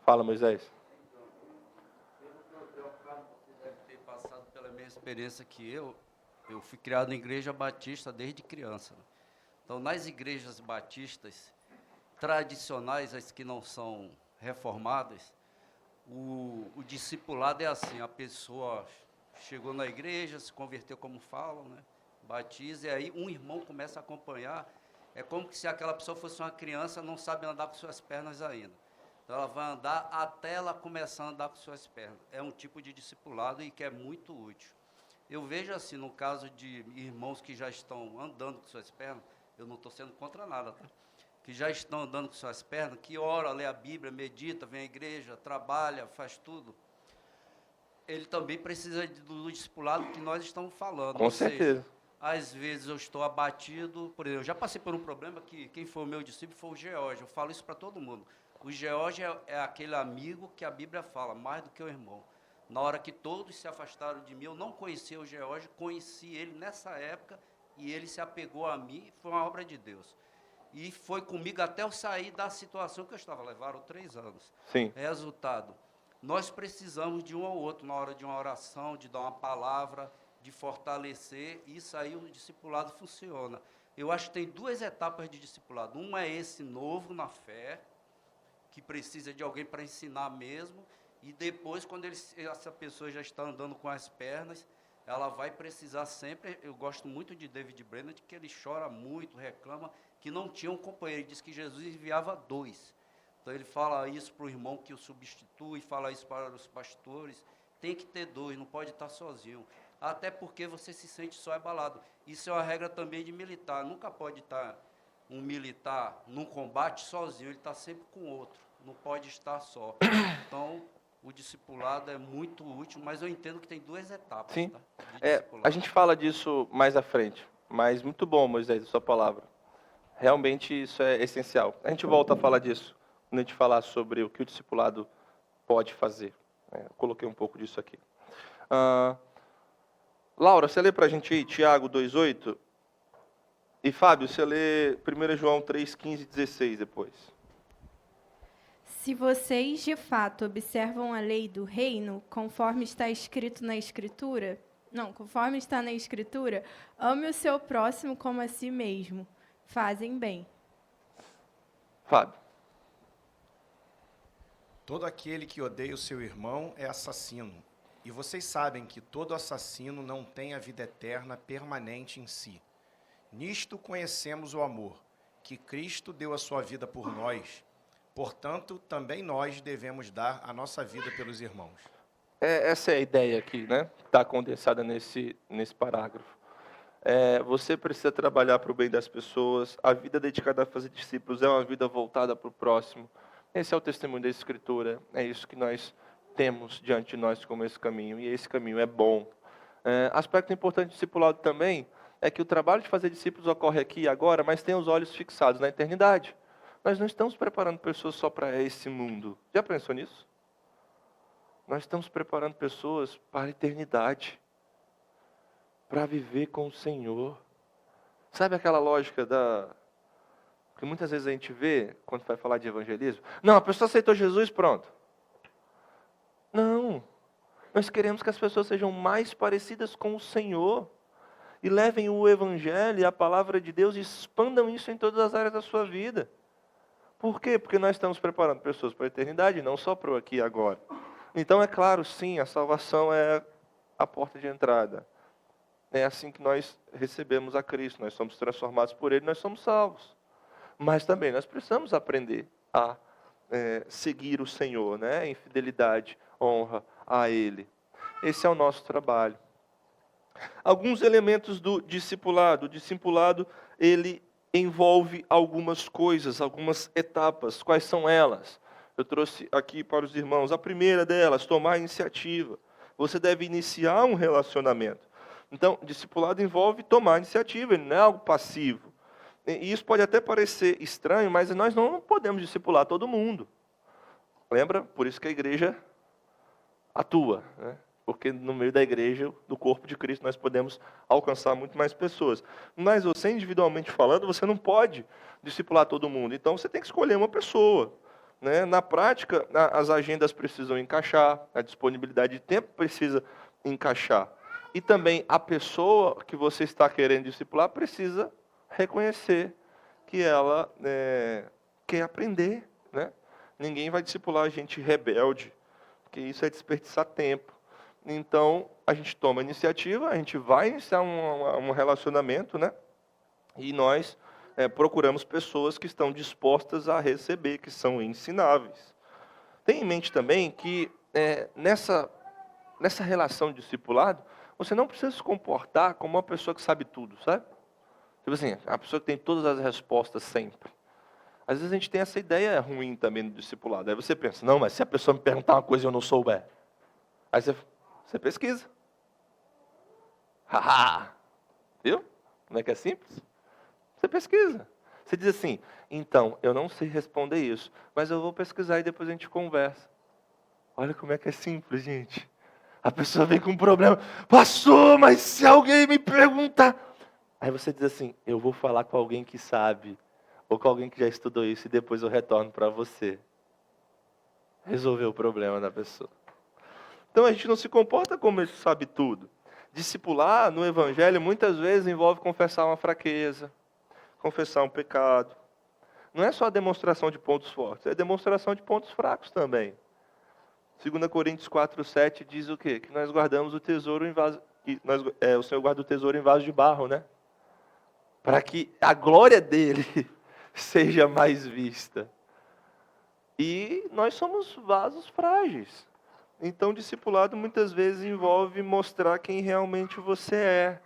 Speaker 1: Fala, Moisés.
Speaker 7: Você deve ter passado pela minha experiência que eu fui criado em igreja batista desde criança. Né? Então, nas igrejas batistas tradicionais, as que não são reformadas, o discipulado é assim, a pessoa chegou na igreja, se converteu como falam, né? Batiza, e aí um irmão começa a acompanhar. É como se aquela pessoa fosse uma criança, não sabe andar com suas pernas ainda. Então ela vai andar até ela começar a andar com suas pernas. É um tipo de discipulado e que é muito útil. Eu vejo assim, no caso de irmãos que já estão andando com suas pernas, eu não estou sendo contra nada, tá? Que já estão andando com suas pernas, que ora, lê a Bíblia, medita, vem à igreja, trabalha, faz tudo. Ele também precisa do discipulado que nós estamos falando.
Speaker 1: Com certeza.
Speaker 7: Às vezes eu estou abatido, por exemplo, eu já passei por um problema que quem foi o meu discípulo foi o George, eu falo isso para todo mundo. O George é aquele amigo que a Bíblia fala, mais do que o irmão. Na hora que todos se afastaram de mim, eu não conhecia o George, conheci ele nessa época e ele se apegou a mim, foi uma obra de Deus. E foi comigo até eu sair da situação que eu estava, levaram 3 anos.
Speaker 1: Sim.
Speaker 7: Resultado, nós precisamos de um ao outro na hora de uma oração, de dar uma palavra, de fortalecer, e isso aí o discipulado funciona. Eu acho que tem 2 etapas de discipulado. Uma é esse novo na fé, que precisa de alguém para ensinar mesmo, e depois, quando essa pessoa já está andando com as pernas, ela vai precisar sempre, eu gosto muito de David Brainerd, que ele chora muito, reclama que não tinha um companheiro, ele diz que Jesus enviava 2. Então ele fala isso para o irmão que o substitui, fala isso para os pastores, tem que ter 2, não pode estar sozinho, até porque você se sente só abalado. Isso é uma regra também de militar, nunca pode estar um militar num combate sozinho, ele está sempre com outro, não pode estar só. Então, o discipulado é muito útil, mas eu entendo que tem 2 etapas.
Speaker 1: Sim.
Speaker 7: Tá? De discipulado.
Speaker 1: A gente fala disso mais à frente, mas muito bom, Moisés, a sua palavra. Realmente isso é essencial. A gente volta a falar disso quando a gente falar sobre o que o discipulado pode fazer. Eu coloquei um pouco disso aqui. Laura, você lê para a gente aí Tiago 2,8? E Fábio, você lê 1 João 3, 15 e 16 depois.
Speaker 8: Se vocês, de fato, observam a lei do reino, conforme está escrito na Escritura, conforme está na Escritura, ame o seu próximo como a si mesmo. Fazem bem.
Speaker 1: Fábio.
Speaker 9: Todo aquele que odeia o seu irmão é assassino. E vocês sabem que todo assassino não tem a vida eterna permanente em si. Nisto conhecemos o amor, que Cristo deu a sua vida por nós. Portanto, também nós devemos dar a nossa vida pelos irmãos.
Speaker 1: Essa é a ideia aqui, né? Está condensada nesse parágrafo. Você precisa trabalhar para o bem das pessoas. A vida dedicada a fazer discípulos é uma vida voltada para o próximo. Esse é o testemunho da Escritura. É isso que nós temos diante de nós como esse caminho. E esse caminho é bom. Aspecto importante do discipulado também é que o trabalho de fazer discípulos ocorre aqui e agora, mas tem os olhos fixados na eternidade. Nós não estamos preparando pessoas só para esse mundo. Já pensou nisso? Nós estamos preparando pessoas para a eternidade, para viver com o Senhor. Sabe aquela lógica que muitas vezes a gente vê quando vai falar de evangelismo? Não, a pessoa aceitou Jesus, pronto. Não. Nós queremos que as pessoas sejam mais parecidas com o Senhor e levem o Evangelho e a palavra de Deus e expandam isso em todas as áreas da sua vida. Por quê? Porque nós estamos preparando pessoas para a eternidade, não só para o aqui e agora. Então, é claro, sim, a salvação é a porta de entrada. É assim que nós recebemos a Cristo, nós somos transformados por Ele, nós somos salvos. Mas também nós precisamos aprender a seguir o Senhor, né? Em fidelidade, honra a Ele. Esse é o nosso trabalho. Alguns elementos do discipulado. O discipulado, ele envolve algumas coisas, algumas etapas. Quais são elas? Eu trouxe aqui para os irmãos. A primeira delas, tomar a iniciativa. Você deve iniciar um relacionamento. Então, discipulado envolve tomar a iniciativa, ele não é algo passivo. E isso pode até parecer estranho, mas nós não podemos discipular todo mundo. Lembra? Por isso que a igreja atua, né? Porque no meio da igreja, do corpo de Cristo, nós podemos alcançar muito mais pessoas. Mas você, individualmente falando, você não pode discipular todo mundo. Então, você tem que escolher uma pessoa, né? Na prática, as agendas precisam encaixar, a disponibilidade de tempo precisa encaixar. E também a pessoa que você está querendo discipular precisa reconhecer que ela quer aprender, né? Ninguém vai discipular gente rebelde, porque isso é desperdiçar tempo. Então, a gente toma a iniciativa, a gente vai iniciar um relacionamento, né? E nós procuramos pessoas que estão dispostas a receber, que são ensináveis. Tenha em mente também que nessa relação de discipulado, você não precisa se comportar como uma pessoa que sabe tudo, sabe? Tipo assim, a pessoa que tem todas as respostas sempre. Às vezes a gente tem essa ideia ruim também do discipulado. Aí você pensa, não, mas se a pessoa me perguntar uma coisa e eu não souber. Aí você pesquisa. Haha! Viu? Como é que é simples? Você pesquisa. Você diz assim, então, eu não sei responder isso, mas eu vou pesquisar e depois a gente conversa. Olha como é que é simples, gente. A pessoa vem com um problema. Pastor, mas se alguém me perguntar... Aí você diz assim, eu vou falar com alguém que sabe, ou com alguém que já estudou isso, e depois eu retorno para você. Resolveu o problema da pessoa. Então a gente não se comporta como ele sabe tudo. Discipular no Evangelho muitas vezes envolve confessar uma fraqueza, confessar um pecado. Não é só a demonstração de pontos fortes, é a demonstração de pontos fracos também. 2 Coríntios 4:7 diz o quê? Que nós guardamos o tesouro que o Senhor guarda o tesouro em vaso de barro, né? Para que a glória dele seja mais vista. E nós somos vasos frágeis. Então, discipulado muitas vezes envolve mostrar quem realmente você é.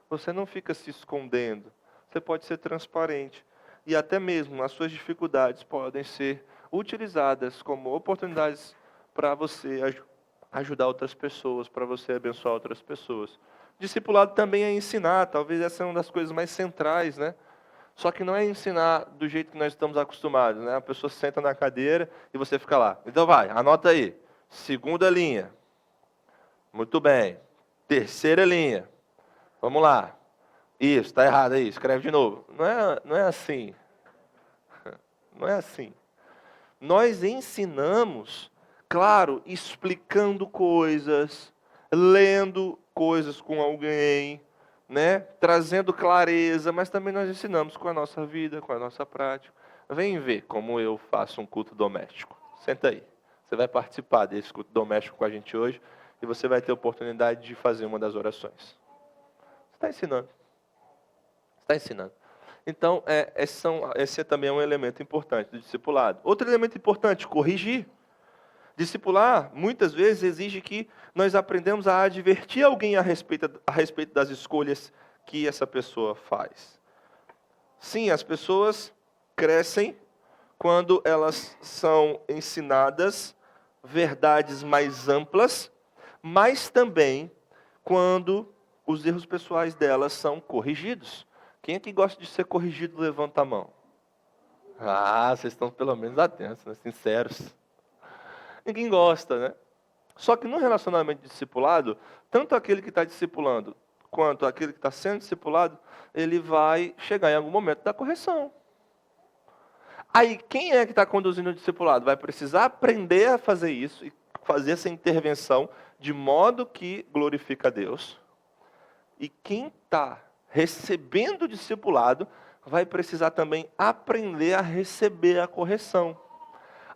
Speaker 1: Você não fica se escondendo. Você pode ser transparente. E até mesmo as suas dificuldades podem ser utilizadas como oportunidades para você ajudar outras pessoas, para você abençoar outras pessoas. Discipulado também é ensinar, talvez essa é uma das coisas mais centrais, né? Só que não é ensinar do jeito que nós estamos acostumados, né? A pessoa senta na cadeira e você fica lá. Então vai, anota aí. Segunda linha. Muito bem. Terceira linha. Vamos lá. Isso, está errado aí, escreve de novo. Não é assim. Não é assim. Nós ensinamos, claro, explicando coisas, lendo coisas com alguém, né? Trazendo clareza, mas também nós ensinamos com a nossa vida, com a nossa prática. Vem ver como eu faço um culto doméstico. Senta aí. Você vai participar desse culto doméstico com a gente hoje e você vai ter a oportunidade de fazer uma das orações. Você está ensinando. Está ensinando. Então, esse também é um elemento importante do discipulado. Outro elemento importante, corrigir. Discipular, muitas vezes, exige que nós aprendamos a advertir alguém a respeito das escolhas que essa pessoa faz. Sim, as pessoas crescem quando elas são ensinadas verdades mais amplas, mas também quando os erros pessoais delas são corrigidos. Quem é que gosta de ser corrigido, levanta a mão. Ah, vocês estão pelo menos atentos, né? Sinceros. Ninguém gosta, né? Só que no relacionamento de discipulado, tanto aquele que está discipulando, quanto aquele que está sendo discipulado, ele vai chegar em algum momento da correção. Aí, quem é que está conduzindo o discipulado? Vai precisar aprender a fazer isso e fazer essa intervenção de modo que glorifica a Deus. E quem está recebendo o discipulado vai precisar também aprender a receber a correção.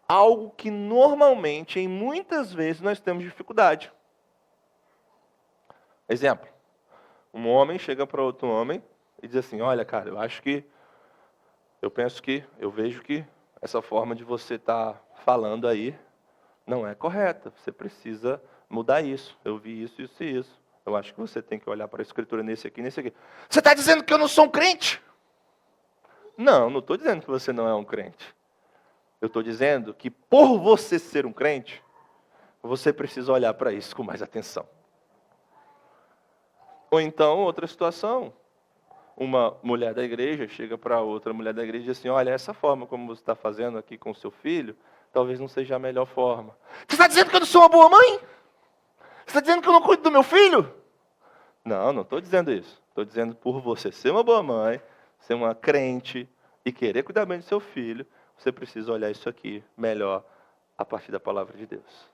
Speaker 1: Algo que normalmente, em muitas vezes, nós temos dificuldade. Exemplo. Um homem chega para outro homem e diz assim, olha, cara, eu vejo que essa forma de você estar falando aí não é correta. Você precisa mudar isso. Eu vi isso, isso e isso. Eu acho que você tem que olhar para a Escritura nesse aqui, nesse aqui. Você está dizendo que eu não sou um crente? Não estou dizendo que você não é um crente. Eu estou dizendo que por você ser um crente, você precisa olhar para isso com mais atenção. Ou então, outra situação. Uma mulher da igreja chega para outra mulher da igreja e diz assim, olha, essa forma como você está fazendo aqui com o seu filho, talvez não seja a melhor forma. Você está dizendo que eu não sou uma boa mãe? Você está dizendo que eu não cuido do meu filho? Não estou dizendo isso. Estou dizendo por você ser uma boa mãe, ser uma crente e querer cuidar bem do seu filho, você precisa olhar isso aqui melhor a partir da palavra de Deus.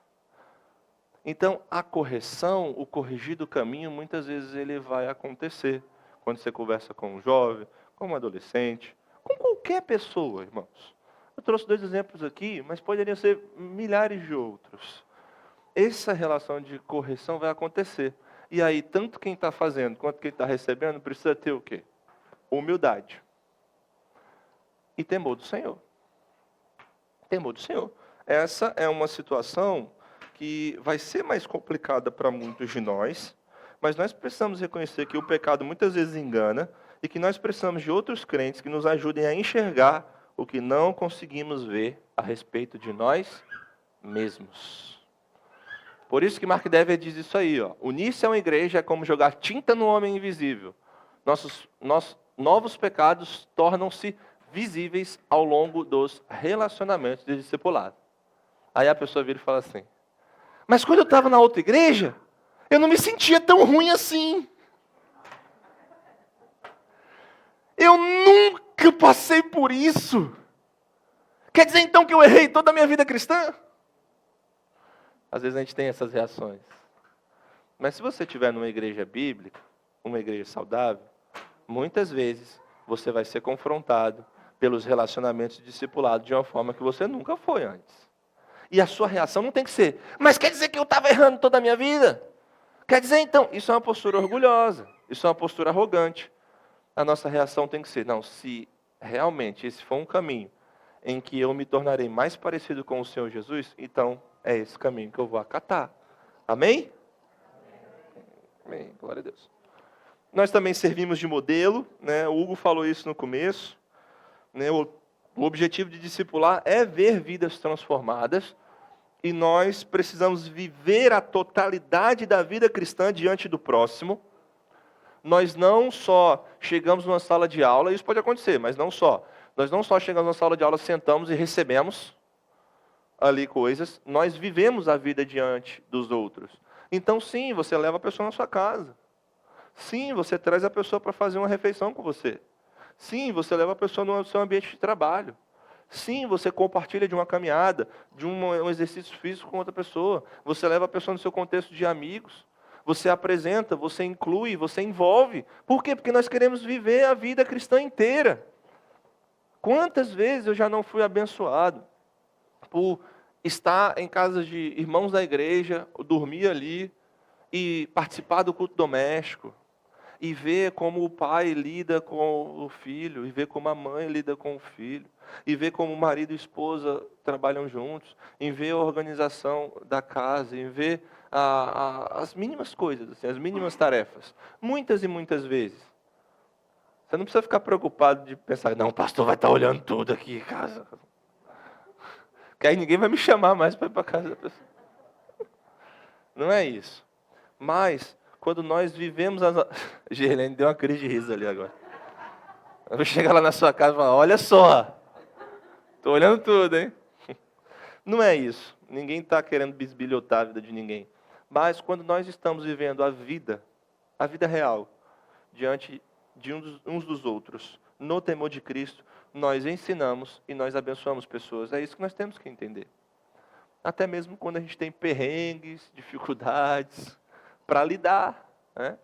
Speaker 1: Então, a correção, o corrigir do caminho, muitas vezes ele vai acontecer. Quando você conversa com um jovem, com um adolescente, com qualquer pessoa, irmãos. Eu trouxe 2 exemplos aqui, mas poderiam ser milhares de outros. Essa relação de correção vai acontecer. E aí, tanto quem está fazendo quanto quem está recebendo precisa ter o quê? Humildade. E temor do Senhor. Temor do Senhor. Essa é uma situação que vai ser mais complicada para muitos de nós, mas nós precisamos reconhecer que o pecado muitas vezes engana e que nós precisamos de outros crentes que nos ajudem a enxergar o que não conseguimos ver a respeito de nós mesmos. Por isso que Mark Dever diz isso aí, ó. Unir-se a uma igreja é como jogar tinta no homem invisível. Nossos novos pecados tornam-se visíveis ao longo dos relacionamentos de discipulado. Aí a pessoa vira e fala assim, mas quando eu estava na outra igreja, eu não me sentia tão ruim assim. Eu nunca passei por isso. Quer dizer então que eu errei toda a minha vida cristã? Às vezes a gente tem essas reações. Mas se você estiver numa igreja bíblica, uma igreja saudável, muitas vezes você vai ser confrontado pelos relacionamentos discipulados de uma forma que você nunca foi antes. E a sua reação não tem que ser, mas quer dizer que eu estava errando toda a minha vida? Quer dizer, então, isso é uma postura orgulhosa, isso é uma postura arrogante. A nossa reação tem que ser, não, se realmente esse for um caminho em que eu me tornarei mais parecido com o Senhor Jesus, então é esse caminho que eu vou acatar. Amém? Amém, glória a Deus. Nós também servimos de modelo, né? O Hugo falou isso no começo, né? O objetivo de discipular é ver vidas transformadas, e nós precisamos viver a totalidade da vida cristã diante do próximo. Nós não só chegamos numa sala de aula, isso pode acontecer, mas não só. Nós não só chegamos numa sala de aula, sentamos e recebemos ali coisas, nós vivemos a vida diante dos outros. Então sim, você leva a pessoa na sua casa. Sim, você traz a pessoa para fazer uma refeição com você. Sim, você leva a pessoa no seu ambiente de trabalho. Sim, você compartilha de uma caminhada, de um exercício físico com outra pessoa. Você leva a pessoa no seu contexto de amigos. Você apresenta, você inclui, você envolve. Por quê? Porque nós queremos viver a vida cristã inteira. Quantas vezes eu já não fui abençoado por estar em casa de irmãos da igreja, dormir ali e participar do culto doméstico, e ver como o pai lida com o filho, e ver como a mãe lida com o filho, e ver como o marido e a esposa trabalham juntos, e ver a organização da casa, e ver as mínimas coisas, assim, as mínimas tarefas. Muitas e muitas vezes. Você não precisa ficar preocupado de pensar, não, o pastor vai estar olhando tudo aqui em casa. Que aí ninguém vai me chamar mais para ir para casa da pessoa. Não é isso. Mas, quando nós vivemos as... Gerlene deu uma crise de riso ali agora. Eu vou chegar lá na sua casa e falar, olha só, estou olhando tudo, hein? Não é isso. Ninguém está querendo bisbilhotar a vida de ninguém. Mas, quando nós estamos vivendo a vida real, diante de uns dos outros, no temor de Cristo, nós ensinamos e nós abençoamos pessoas. É isso que nós temos que entender. Até mesmo quando a gente tem perrengues, dificuldades para lidar, né?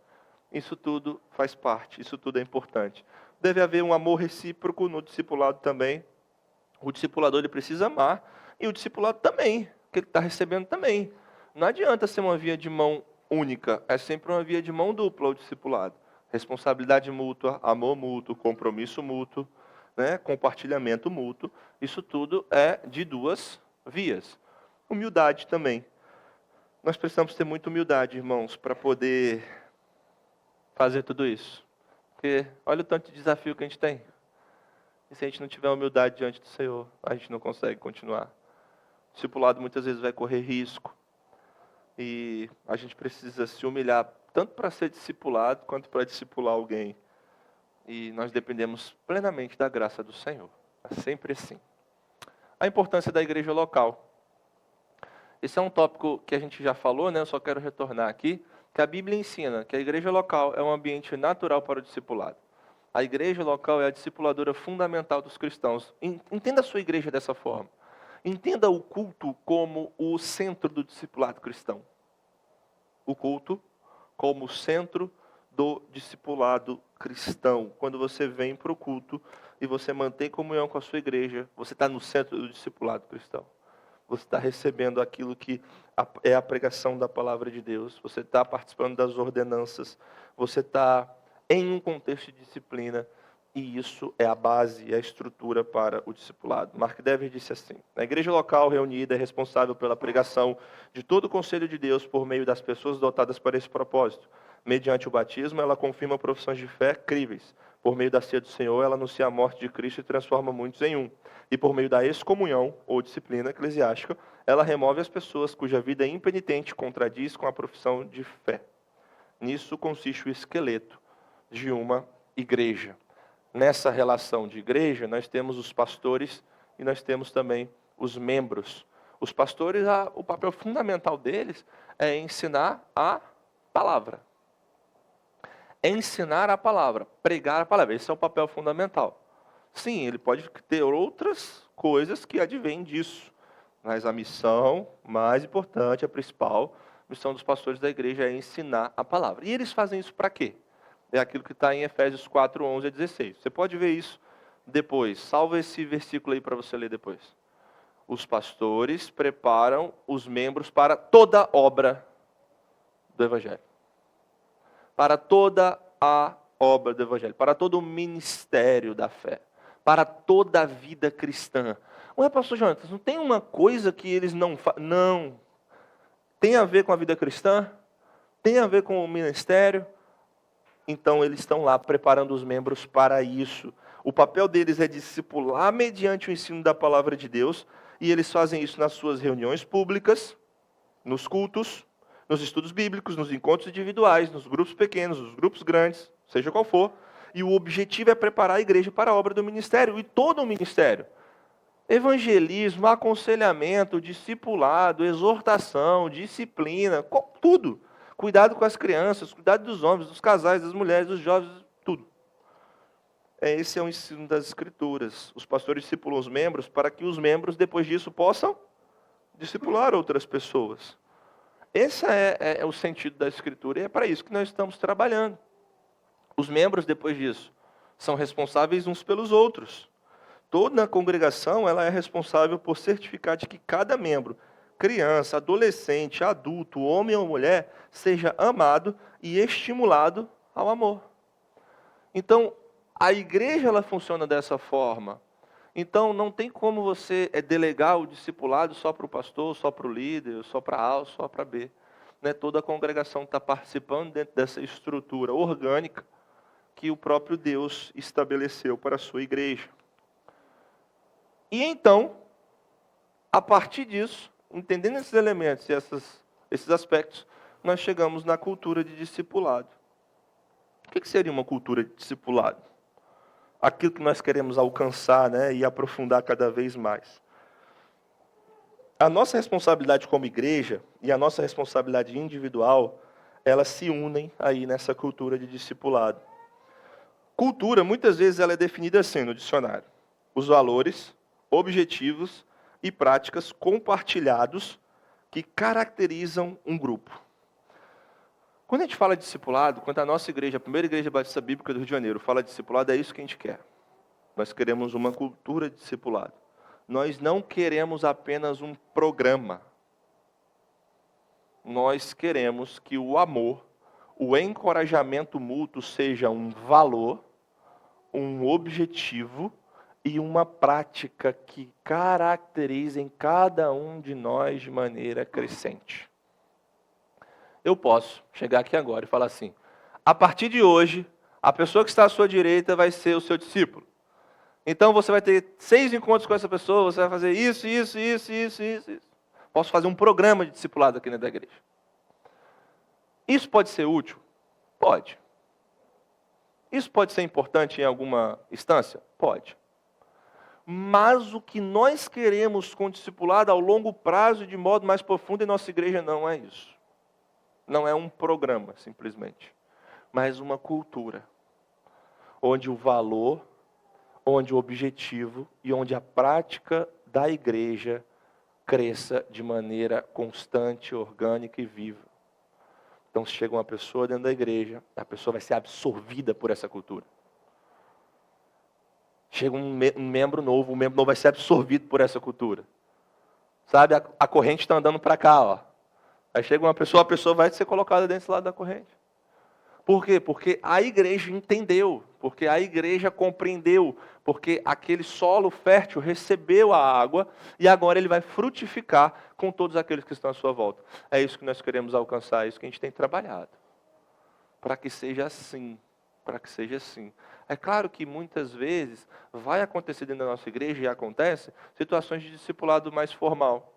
Speaker 1: Isso tudo faz parte, isso tudo é importante. Deve haver um amor recíproco no discipulado também. O discipulador ele precisa amar e o discipulado também, que ele está recebendo também. Não adianta ser uma via de mão única, é sempre uma via de mão dupla o discipulado. Responsabilidade mútua, amor mútuo, compromisso mútuo, né? Compartilhamento mútuo, isso tudo é de duas vias. Humildade também. Nós precisamos ter muita humildade, irmãos, para poder fazer tudo isso. Porque olha o tanto de desafio que a gente tem. E se a gente não tiver humildade diante do Senhor, a gente não consegue continuar. O discipulado muitas vezes vai correr risco. E a gente precisa se humilhar tanto para ser discipulado, quanto para discipular alguém. E nós dependemos plenamente da graça do Senhor. É sempre assim. A importância da igreja local. Esse é um tópico que a gente já falou, né? Eu só quero retornar aqui, que a Bíblia ensina que a igreja local é um ambiente natural para o discipulado. A igreja local é a discipuladora fundamental dos cristãos. Entenda a sua igreja dessa forma. Entenda o culto como o centro do discipulado cristão. O culto como o centro do discipulado cristão. Quando você vem para o culto e você mantém comunhão com a sua igreja, você está no centro do discipulado cristão. Você está recebendo aquilo que é a pregação da palavra de Deus. Você está participando das ordenanças. Você está em um contexto de disciplina. E isso é a base, é a estrutura para o discipulado. Mark Dever disse assim: a igreja local reunida é responsável pela pregação de todo o conselho de Deus por meio das pessoas dotadas para esse propósito. Mediante o batismo, ela confirma profissões de fé críveis. Por meio da ceia do Senhor, ela anuncia a morte de Cristo e transforma muitos em um. E por meio da excomunhão, ou disciplina eclesiástica, ela remove as pessoas cuja vida impenitente contradiz com a profissão de fé. Nisso consiste o esqueleto de uma igreja. Nessa relação de igreja, nós temos os pastores e nós temos também os membros. Os pastores, o papel fundamental deles é ensinar a palavra. Ensinar a palavra, pregar a palavra. Esse é o papel fundamental. Sim, ele pode ter outras coisas que advêm disso. Mas a missão mais importante, a principal missão dos pastores da igreja é ensinar a palavra. E eles fazem isso para quê? É aquilo que está em Efésios 4, 11 a 16. Você pode ver isso depois. Salva esse versículo aí para você ler depois. Os pastores preparam os membros para toda obra do Evangelho. para toda a obra do Evangelho, para todo o ministério da fé, para toda a vida cristã. Ué, pastor Jonas, não tem uma coisa que eles não fazem? Não. Tem a ver com a vida cristã? Tem a ver com o ministério? Então eles estão lá preparando os membros para isso. O papel deles é discipular mediante o ensino da palavra de Deus, e eles fazem isso nas suas reuniões públicas, nos cultos, nos estudos bíblicos, nos encontros individuais, nos grupos pequenos, nos grupos grandes, seja qual for. E o objetivo é preparar a igreja para a obra do ministério, e todo o ministério. Evangelismo, aconselhamento, discipulado, exortação, disciplina, tudo. Cuidado com as crianças, cuidado dos homens, dos casais, das mulheres, dos jovens, tudo. Esse é o ensino das Escrituras. Os pastores discipulam os membros para que os membros, depois disso, possam discipular outras pessoas. Esse é o sentido da Escritura, e é para isso que nós estamos trabalhando. Os membros, depois disso, são responsáveis uns pelos outros. Toda a congregação ela é responsável por certificar de que cada membro, criança, adolescente, adulto, homem ou mulher, seja amado e estimulado ao amor. Então, a igreja ela funciona dessa forma. Então, não tem como você delegar o discipulado só para o pastor, só para o líder, só para A ou só para B. Né? Toda a congregação está participando dentro dessa estrutura orgânica que o próprio Deus estabeleceu para a sua igreja. E então, a partir disso, entendendo esses elementos e esses aspectos, nós chegamos na cultura de discipulado. O que seria uma cultura de discipulado? Aquilo que nós queremos alcançar, né, e aprofundar cada vez mais. A nossa responsabilidade como igreja e a nossa responsabilidade individual, elas se unem aí nessa cultura de discipulado. Cultura, muitas vezes, ela é definida assim no dicionário. Os valores, objetivos e práticas compartilhados que caracterizam um grupo. Quando a gente fala de discipulado, quando a nossa igreja, a primeira igreja batista bíblica do Rio de Janeiro, fala de discipulado, é isso que a gente quer. Nós queremos uma cultura de discipulado. Nós não queremos apenas um programa. Nós queremos que o amor, o encorajamento mútuo seja um valor, um objetivo e uma prática que caracterizem cada um de nós de maneira crescente. Eu posso chegar aqui agora e falar assim, a partir de hoje, a pessoa que está à sua direita vai ser o seu discípulo. Então você vai ter 6 encontros com essa pessoa, você vai fazer isso. Posso fazer um programa de discipulado aqui dentro da igreja. Isso pode ser útil? Pode. Isso pode ser importante em alguma instância? Pode. Mas o que nós queremos com o discipulado ao longo prazo e de modo mais profundo em nossa igreja não é isso. Não é um programa, simplesmente. Mas uma cultura. Onde o valor, onde o objetivo e onde a prática da igreja cresça de maneira constante, orgânica e viva. Então, se chega uma pessoa dentro da igreja, a pessoa vai ser absorvida por essa cultura. Chega um membro novo, o membro novo vai ser absorvido por essa cultura. Sabe, a corrente está andando para cá, ó. Aí chega uma pessoa, a pessoa vai ser colocada desse lado da corrente. Por quê? Porque a igreja entendeu, porque a igreja compreendeu, porque aquele solo fértil recebeu a água e agora ele vai frutificar com todos aqueles que estão à sua volta. É isso que nós queremos alcançar, é isso que a gente tem trabalhado. Para que seja assim, para que seja assim. É claro que muitas vezes vai acontecer dentro da nossa igreja, e acontece, situações de discipulado mais formal.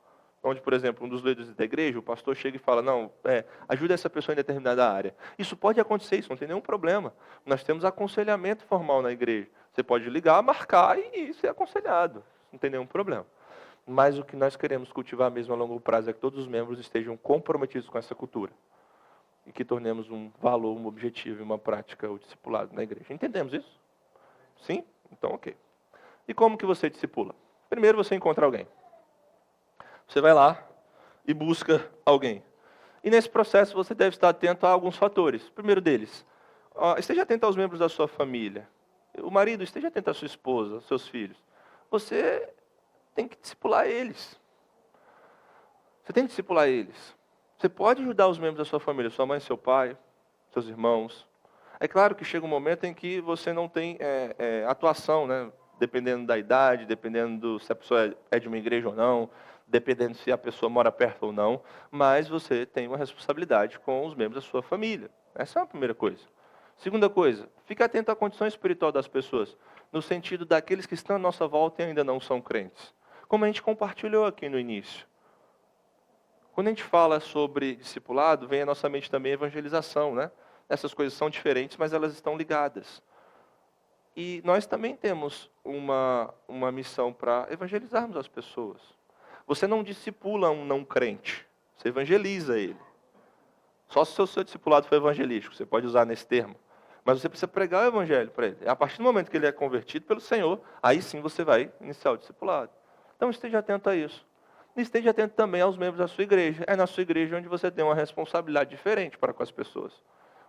Speaker 1: Onde, por exemplo, um dos líderes da igreja, o pastor chega e fala, não, ajuda essa pessoa em determinada área. Isso pode acontecer, isso não tem nenhum problema. Nós temos aconselhamento formal na igreja. Você pode ligar, marcar e ser aconselhado. Não tem nenhum problema. Mas o que nós queremos cultivar mesmo a longo prazo é que todos os membros estejam comprometidos com essa cultura. E que tornemos um valor, um objetivo e uma prática o discipulado na igreja. Entendemos isso? Sim? Então, ok. E como que você discipula? Primeiro você encontra alguém. Você vai lá e busca alguém. E nesse processo você deve estar atento a alguns fatores. O primeiro deles, esteja atento aos membros da sua família. O marido, esteja atento à sua esposa, aos seus filhos. Você tem que discipular eles. Você tem que discipular eles. Você pode ajudar os membros da sua família, sua mãe, seu pai, seus irmãos. É claro que chega um momento em que você não tem atuação, né? Dependendo da idade, dependendo se a pessoa é de uma igreja ou não, dependendo se a pessoa mora perto ou não, mas você tem uma responsabilidade com os membros da sua família. Essa é a primeira coisa. Segunda coisa, fique atento à condição espiritual das pessoas, no sentido daqueles que estão à nossa volta e ainda não são crentes. Como a gente compartilhou aqui no início. Quando a gente fala sobre discipulado, vem à nossa mente também a evangelização, né? Essas coisas são diferentes, mas elas estão ligadas. E nós também temos uma missão para evangelizarmos as pessoas. Você não discipula um não crente, você evangeliza ele. Só se o seu discipulado for evangelístico, você pode usar nesse termo. Mas você precisa pregar o evangelho para ele. A partir do momento que ele é convertido pelo Senhor, aí sim você vai iniciar o discipulado. Então esteja atento a isso. E esteja atento também aos membros da sua igreja. É na sua igreja onde você tem uma responsabilidade diferente para com as pessoas.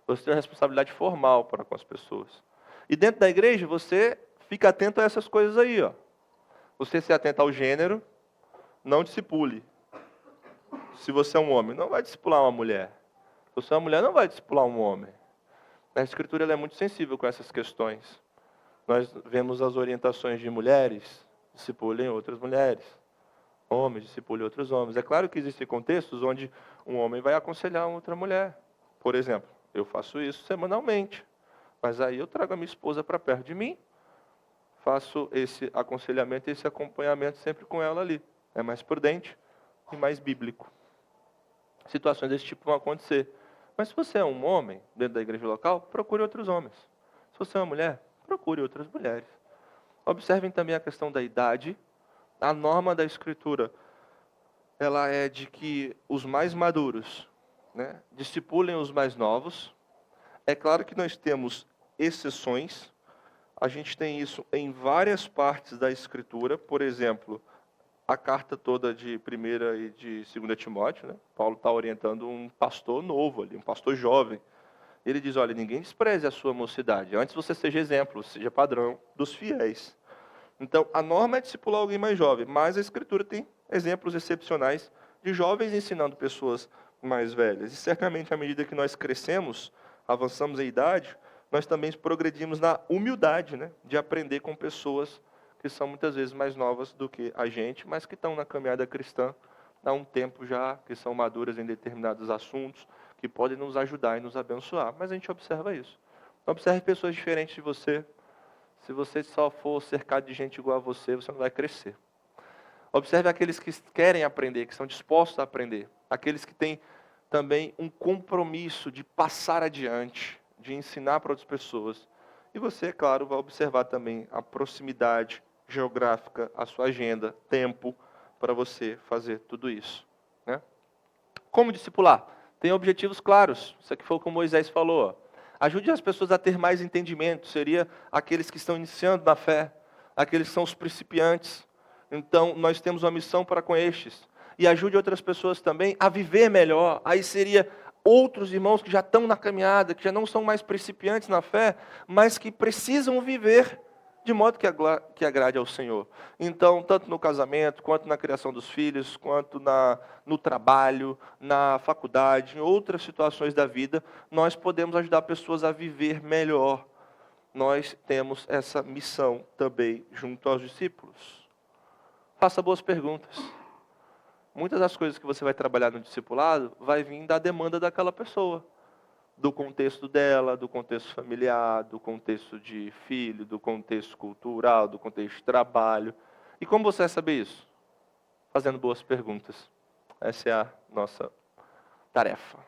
Speaker 1: Você tem uma responsabilidade formal para com as pessoas. E dentro da igreja, você fica atento a essas coisas aí. Ó. Você se atenta ao gênero, não discipule. Se você é um homem, não vai discipular uma mulher. Se você é uma mulher, não vai discipular um homem. A Escritura ela é muito sensível com essas questões. Nós vemos as orientações de mulheres, discipulem outras mulheres. Homens, discipulem outros homens. É claro que existem contextos onde um homem vai aconselhar outra mulher. Por exemplo, eu faço isso semanalmente. Mas aí eu trago a minha esposa para perto de mim, faço esse aconselhamento, esse acompanhamento sempre com ela ali. É mais prudente e mais bíblico. Situações desse tipo vão acontecer. Mas se você é um homem dentro da igreja local, procure outros homens. Se você é uma mulher, procure outras mulheres. Observem também a questão da idade. A norma da Escritura, ela é de que os mais maduros, né, discipulem os mais novos. É claro que nós temos exceções. A gente tem isso em várias partes da Escritura. Por exemplo, a carta toda de 1ª e de 2ª Timóteo, né? Paulo está orientando um pastor novo ali, um pastor jovem. Ele diz, olha, ninguém despreze a sua mocidade. Antes você seja exemplo, seja padrão dos fiéis. Então, a norma é discipular alguém mais jovem, mas a Escritura tem exemplos excepcionais de jovens ensinando pessoas mais velhas. E certamente, à medida que nós crescemos, avançamos em idade, nós também progredimos na humildade, né? De aprender com pessoas que são muitas vezes mais novas do que a gente, mas que estão na caminhada cristã há um tempo já, que são maduras em determinados assuntos, que podem nos ajudar e nos abençoar. Mas a gente observa isso. Observe pessoas diferentes de você. Se você só for cercado de gente igual a você, você não vai crescer. Observe aqueles que querem aprender, que estão dispostos a aprender. Aqueles que têm também um compromisso de passar adiante, de ensinar para outras pessoas. E você, é claro, vai observar também a proximidade geográfica, a sua agenda, tempo, para você fazer tudo isso. Né? Como discipular? Tem objetivos claros. Isso aqui foi o que o Moisés falou. Ó. Ajude as pessoas a ter mais entendimento. Seria aqueles que estão iniciando na fé, aqueles que são os principiantes. Então, nós temos uma missão para com estes. E ajude outras pessoas também a viver melhor. Aí seria outros irmãos que já estão na caminhada, que já não são mais principiantes na fé, mas que precisam viver de modo que agrade ao Senhor. Então, tanto no casamento, quanto na criação dos filhos, quanto no trabalho, na faculdade, em outras situações da vida, nós podemos ajudar pessoas a viver melhor. Nós temos essa missão também junto aos discípulos. Faça boas perguntas. Muitas das coisas que você vai trabalhar no discipulado vai vir da demanda daquela pessoa. Do contexto dela, do contexto familiar, do contexto de filho, do contexto cultural, do contexto de trabalho. E como você vai saber isso? Fazendo boas perguntas. Essa é a nossa tarefa.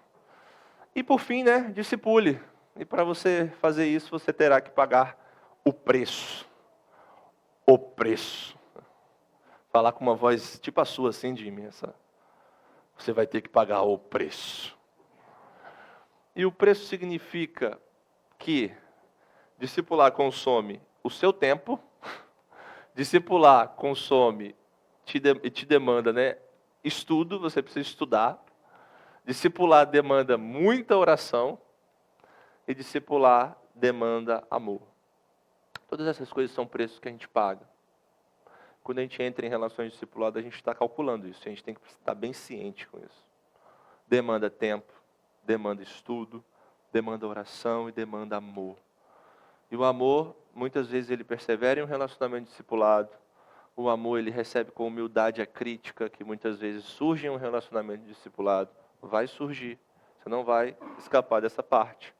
Speaker 1: E por fim, né, discipule. E para você fazer isso, você terá que pagar o preço. O preço. Falar com uma voz tipo a sua, assim, Jimmy. Você vai ter que pagar o preço. E o preço significa que discipular consome o seu tempo, discipular consome, te demanda, né, estudo, você precisa estudar, discipular demanda muita oração e discipular demanda amor. Todas essas coisas são preços que a gente paga. Quando a gente entra em relações de discipulado, a gente está calculando isso, a gente tem que estar bem ciente com isso. Demanda tempo, demanda estudo, demanda oração e demanda amor. E o amor, muitas vezes, ele persevera em um relacionamento discipulado. O amor, ele recebe com humildade a crítica, que muitas vezes surge em um relacionamento discipulado. Vai surgir. Você não vai escapar dessa parte.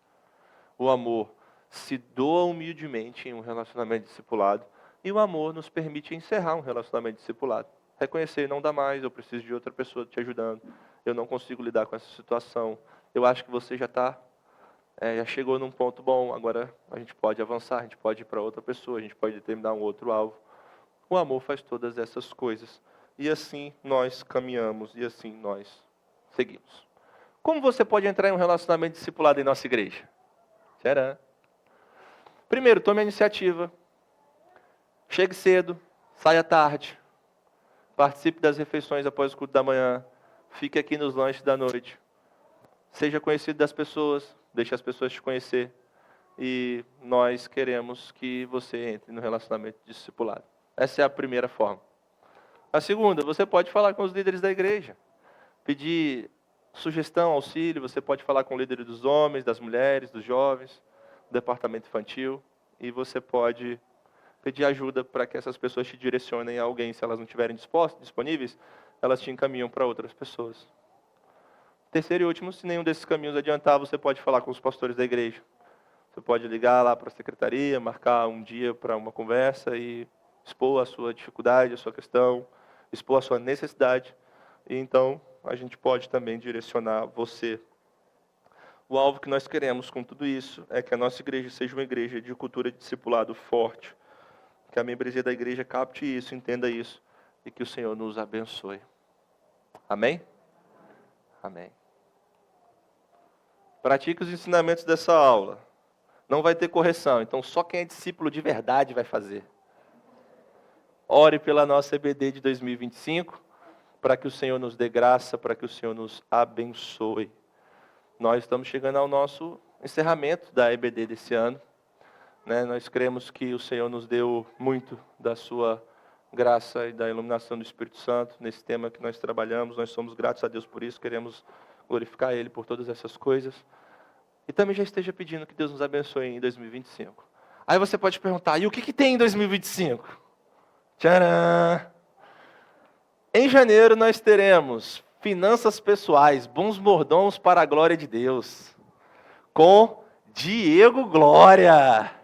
Speaker 1: O amor se doa humildemente em um relacionamento discipulado. E o amor nos permite encerrar um relacionamento discipulado. Reconhecer, não dá mais, eu preciso de outra pessoa te ajudando. Eu não consigo lidar com essa situação. Eu acho que você já chegou num ponto bom, agora a gente pode avançar, a gente pode ir para outra pessoa, a gente pode determinar um outro alvo. O amor faz todas essas coisas. E assim nós caminhamos, e assim nós seguimos. Como você pode entrar em um relacionamento discipulado em nossa igreja? Tcharam! Primeiro, tome a iniciativa. Chegue cedo, saia tarde. Participe das refeições após o culto da manhã. Fique aqui nos lanches da noite. Seja conhecido das pessoas, deixe as pessoas te conhecer. E nós queremos que você entre no relacionamento discipulado. Essa é a primeira forma. A segunda, você pode falar com os líderes da igreja. Pedir sugestão, auxílio, você pode falar com o líder dos homens, das mulheres, dos jovens, do departamento infantil. E você pode pedir ajuda para que essas pessoas te direcionem a alguém. Se elas não estiverem disponíveis, elas te encaminham para outras pessoas. Terceiro e último, se nenhum desses caminhos adiantar, você pode falar com os pastores da igreja. Você pode ligar lá para a secretaria, marcar um dia para uma conversa e expor a sua dificuldade, a sua questão, expor a sua necessidade. E então, a gente pode também direcionar você. O alvo que nós queremos com tudo isso é que a nossa igreja seja uma igreja de cultura de discipulado forte. Que a membresia da igreja capte isso, entenda isso. E que o Senhor nos abençoe. Amém? Amém. Pratique os ensinamentos dessa aula. Não vai ter correção, então só quem é discípulo de verdade vai fazer. Ore pela nossa EBD de 2025, para que o Senhor nos dê graça, para que o Senhor nos abençoe. Nós estamos chegando ao nosso encerramento da EBD desse ano. Nós cremos que o Senhor nos deu muito da sua graça e da iluminação do Espírito Santo nesse tema que nós trabalhamos. Nós somos gratos a Deus por isso, queremos glorificar Ele por todas essas coisas. E também já esteja pedindo que Deus nos abençoe em 2025. Aí você pode perguntar, e o que tem em 2025? Tcharam! Em janeiro nós teremos Finanças Pessoais, Bons Mordomos para a Glória de Deus, com Diego Glória.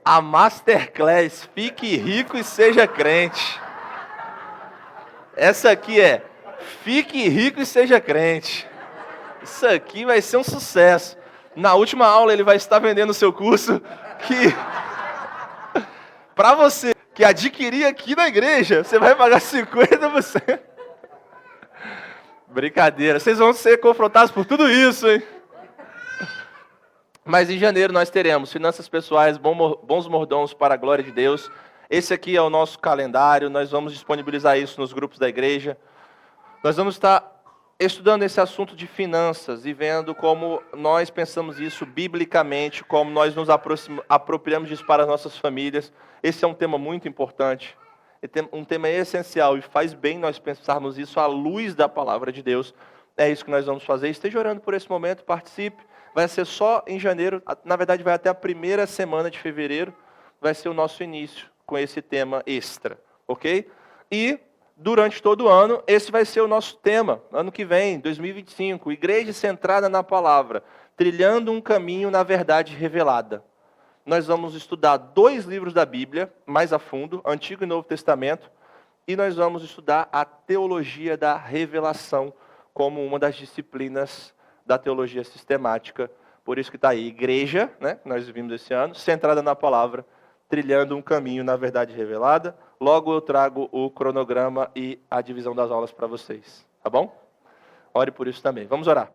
Speaker 1: A Masterclass, Fique Rico e Seja Crente. Essa aqui é Fique Rico e Seja Crente. Isso aqui vai ser um sucesso. Na última aula ele vai estar vendendo o seu curso que para você que adquirir aqui na igreja, você vai pagar 50%. Brincadeira, vocês vão ser confrontados por tudo isso, hein? Mas em janeiro nós teremos Finanças Pessoais, Bons Mordomos para a Glória de Deus. Esse aqui é o nosso calendário, nós vamos disponibilizar isso nos grupos da igreja. Nós vamos estar estudando esse assunto de finanças e vendo como nós pensamos isso biblicamente, como nós nos apropriamos disso para as nossas famílias. Esse é um tema muito importante, um tema essencial e faz bem nós pensarmos isso à luz da palavra de Deus. É isso que nós vamos fazer. Esteja orando por esse momento, participe. Vai ser só em janeiro, na verdade vai até a primeira semana de fevereiro, vai ser o nosso início com esse tema extra, ok? E durante todo o ano, esse vai ser o nosso tema, ano que vem, 2025, Igreja Centrada na Palavra, trilhando um caminho na verdade revelada. Nós vamos estudar 2 livros da Bíblia, mais a fundo, Antigo e Novo Testamento, e nós vamos estudar a teologia da revelação, como uma das disciplinas da teologia sistemática. Por isso que está aí, igreja, né, que nós vimos esse ano, centrada na palavra, trilhando um caminho na verdade revelada. Logo eu trago o cronograma e a divisão das aulas para vocês, tá bom? Ore por isso também. Vamos orar.